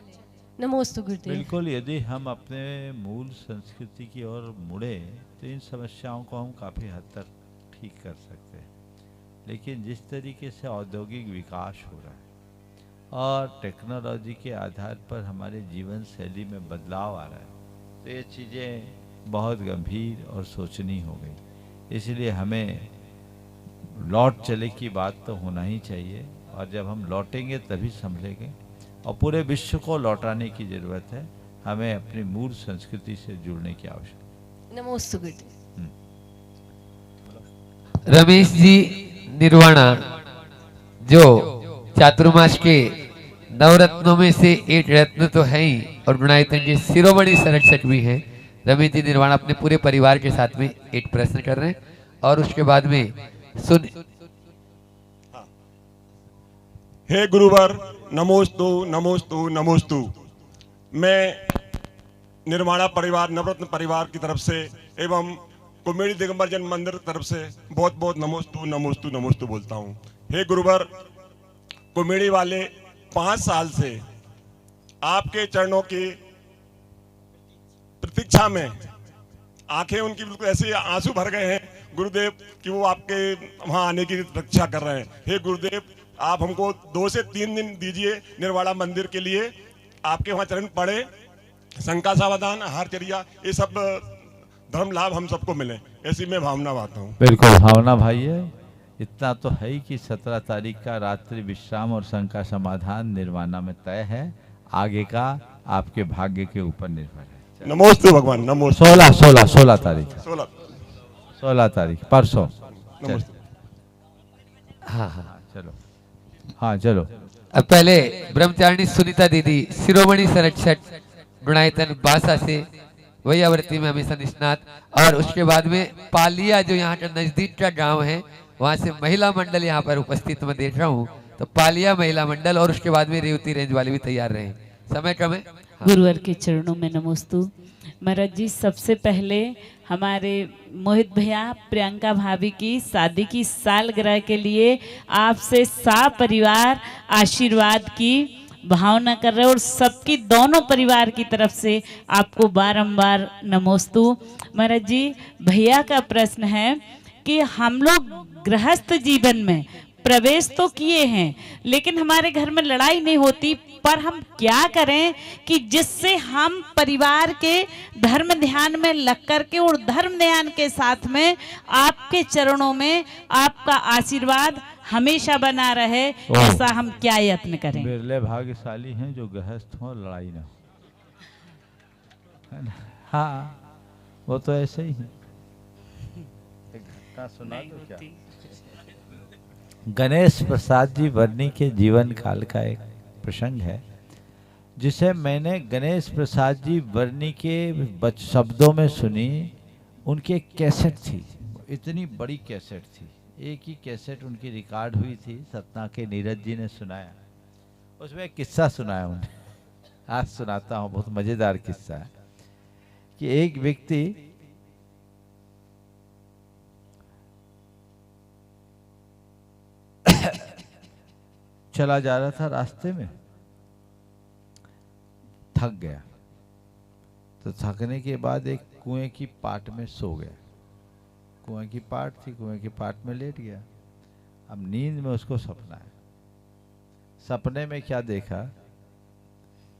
नमोस्तु गुरुदेव। बिल्कुल, यदि हम अपने मूल संस्कृति की ओर मुड़े तो इन समस्याओं को हम काफ़ी हद तक ठीक कर सकते हैं। लेकिन जिस तरीके से औद्योगिक विकास हो रहा है और टेक्नोलॉजी के आधार पर हमारे जीवन शैली में बदलाव आ रहा है, तो ये चीज़ें बहुत गंभीर और सोचनी हो गई। इसलिए हमें लौट चले की बात तो होना ही चाहिए, और जब हम लौटेंगे तभी संभलेंगे। और पूरे विश्व को लौटाने की ज़रूरत है। हमें अपनी मूल संस्कृति से जुड़ने की आवश्यकता। नमोस्तु गुरुदेव। रमेश जी निर्वाणा जो चातुर्मास के नवरत्नों में से एक रत्न तो है ही, और गुणायतन जी शिरोमणि संरक्षक भी हैं। रमेश जी निर्वाणा अपने पूरे परिवार के साथ में एक प्रश्न कर रहे हैं, और उसके बाद में सुन। हे गुरुवर, नमोस्तु नमोस्तु नमोस्तु। मैं निर्वाणा परिवार, नवरत्न परिवार की तरफ से एवं कुमेड़ी दिगंबर जैन मंदिर की तरफ से बहुत बहुत नमोस्तु नमोस्तु नमोस्तु बोलता हूँ। हे गुरुवर, कुमेड़ी वाले 5 साल से आपके चरणों की प्रतीक्षा में आंखें उनकी बिल्कुल ऐसे आंसू भर गए हैं गुरुदेव कि वो आपके वहाँ आने की प्रतीक्षा कर रहे हैं। हे गुरुदेव, आप हमको 2 से 3 दिन दीजिए निर्वाणा मंदिर के लिए। आपके वहाँ चरण पड़े, शंका सावधान, हारचर्या, ये सब धर्म लाभ हम सबको मिले, ऐसी मैं भावना बाता हूँ। बिल्कुल भावना भाई है। इतना तो है ही कि 17 तारीख का रात्रि विश्राम और शंका समाधान निर्वाणा में तय है। आगे का आपके भाग्य के ऊपर निर्भर है। नमोस्तु भगवान, नमोस्तु। 16 तारीख 16 तारीख परसों। हाँ, चलो। हाँ चलो। अब पहले ब्रह्मचारिणी सुनीता दीदी शिरोमणि संरक्षक गुणायतन बासा से वही आवृत्ति में हमेशा निष्णात, और उसके बाद में पालिया जो यहाँ का नजदीक का गांव है, वहाँ से महिला मंडल यहाँ पर उपस्थित मैं देख रहा हूँ। तो पालिया महिला मंडल, और उसके बाद में रेवती रेंज वाले भी तैयार रहे। समय कम है। गुरुवर के चरणों में नमोस्तु। महाराज जी, सबसे पहले हमारे मोहित भैया प्रियंका भाभी की शादी की सालगिरह के लिए आपसे परिवार आशीर्वाद की भावना कर रहे हैं, और सबकी दोनों परिवार की तरफ से आपको बारंबार नमोस्तु। महाराज जी, भैया का प्रश्न है कि हम लोग गृहस्थ जीवन में प्रवेश तो किए हैं, लेकिन हमारे घर में लड़ाई नहीं होती, पर हम क्या करें कि जिससे हम परिवार के धर्म ध्यान में लग करके और धर्म ध्यान के साथ में आपके चरणों में आपका आशीर्वाद हमेशा बना रहे, ऐसा हम क्या यत्न करें? बिरले भाग्यशाली हैं जो गृहस्थ हो, लड़ाई ना हो। हाँ, वो तो ऐसे ही है। एक घटना सुना दो क्या? गणेश प्रसाद जी वर्णी के जीवन काल का एक प्रसंग है, जिसे मैंने गणेश प्रसाद जी वर्णी के शब्दों में सुनी। उनकी कैसेट थी, इतनी बड़ी कैसेट थी, एक ही कैसेट उनकी रिकॉर्ड हुई थी, सतना के नीरज जी ने सुनाया। उसमें एक किस्सा सुनाया उन्हें, आज सुनाता हूँ। बहुत मज़ेदार किस्सा है कि एक व्यक्ति चला जा रहा था, रास्ते में थक गया, तो थकने के बाद एक कुएं की पाट में सो गया। कुएं की पाट थी, कुएं की पाट में लेट गया। अब नींद में उसको सपना है। सपने में क्या देखा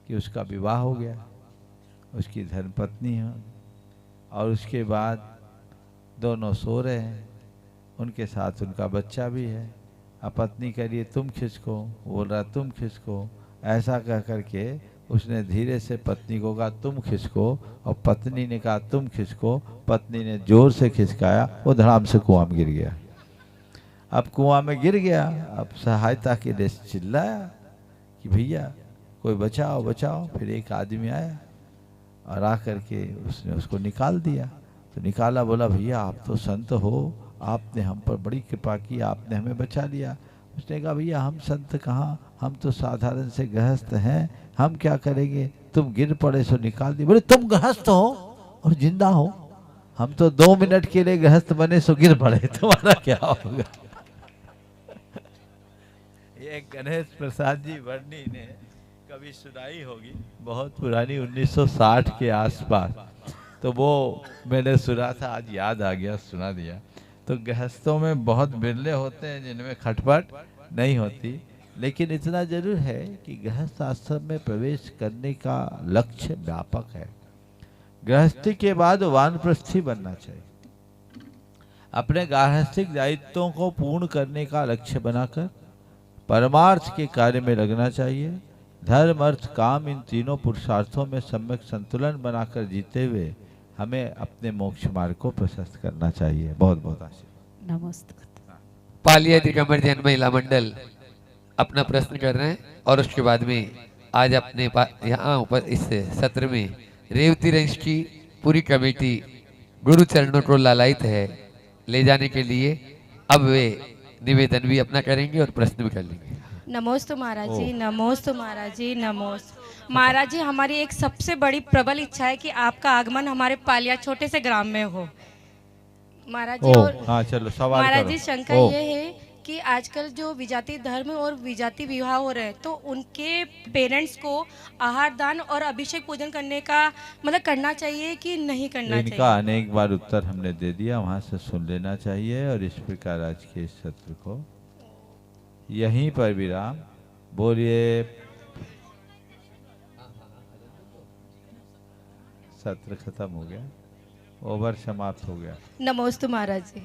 कि उसका विवाह हो गया, उसकी धर्मपत्नी है, और उसके बाद दोनों सो रहे हैं, उनके साथ उनका बच्चा भी है। अब पत्नी कह रही है तुम खिसको, बोल रहा तुम खिसको। ऐसा कह करके उसने धीरे से पत्नी को कहा तुम खिसको, और पत्नी ने कहा तुम खिसको। पत्नी ने जोर से खिसकाया, वो धड़ाम से कुआं में गिर गया। अब कुआं में गिर गया, अब सहायता के लिए चिल्लाया कि भैया कोई बचाओ बचाओ। फिर एक आदमी आया और आ करके उसने उसको निकाल दिया। तो निकाला, बोला भैया आप तो संत हो, आपने हम पर बड़ी कृपा की, आपने हमें बचा लिया। उसने कहा भैया हम संत कहाँ, हम तो साधारण से गृहस्थ हैं, हम क्या करेंगे, तुम गिर पड़े सो निकाल दिए। बोले तुम गृहस्थ हो और जिंदा हो, हम तो 2 मिनट के लिए गृहस्थ बने सो गिर पड़े, तुम्हारा क्या होगा? ये गणेश प्रसाद जी वर्णी ने कभी सुनाई होगी, बहुत पुरानी 1960 के आसपास। तो वो मैंने सुना था, आज याद आ गया, सुना दिया। तो गृहस्थों में बहुत बिरले होते हैं जिनमें खटपट नहीं होती, लेकिन इतना जरूर है कि गृहस्थ आश्रम में प्रवेश करने का लक्ष्य व्यापक है। गृहस्थी के बाद वानप्रस्थी बनना चाहिए। अपने गार्हस्थ्यिक दायित्वों को पूर्ण करने का लक्ष्य बनाकर परमार्थ के कार्य में लगना चाहिए। धर्म अर्थ काम इन तीनों पुरुषार्थों में सम्यक संतुलन बनाकर जीते हुए हमें अपने मोक्ष मार्ग को प्रशस्त करना चाहिए। बहुत बहुत आशीर्वाद। नमस्ते। पालिया दिगंबर जैन महिला मंडल अपना प्रश्न कर रहे हैं और उसके बाद में आज अपने यहाँ ऊपर इस सत्र में रेवती रंश की पूरी कमेटी गुरु चरणों को लालायित है ले जाने के लिए। अब वे निवेदन भी अपना करेंगे और प्रश्न भी कर लेंगे। नमोस्तु महाराज जी, नमोस्तु महाराज जी, नमोस्तु महाराज जी। हमारी एक सबसे बड़ी प्रबल इच्छा है कि आपका आगमन हमारे पालिया छोटे से ग्राम में हो महाराज जी। और हाँ चलो सवाल महाराज करो। जी शंका ये है कि आजकल जो विजाति धर्म और विजाति विवाह हो रहे हैं तो उनके पेरेंट्स को आहार दान और अभिषेक पूजन करने का मतलब करना चाहिए कि नहीं करना चाहिए? इनका अनेक बार उत्तर हमने दे दिया, वहां से सुन लेना चाहिए। और इस प्रकार आज के इस सत्र को यहीं पर विराम। बोलिए। सत्र खत्म हो गया, ओवर समाप्त हो गया। नमोस्तु महाराज जी।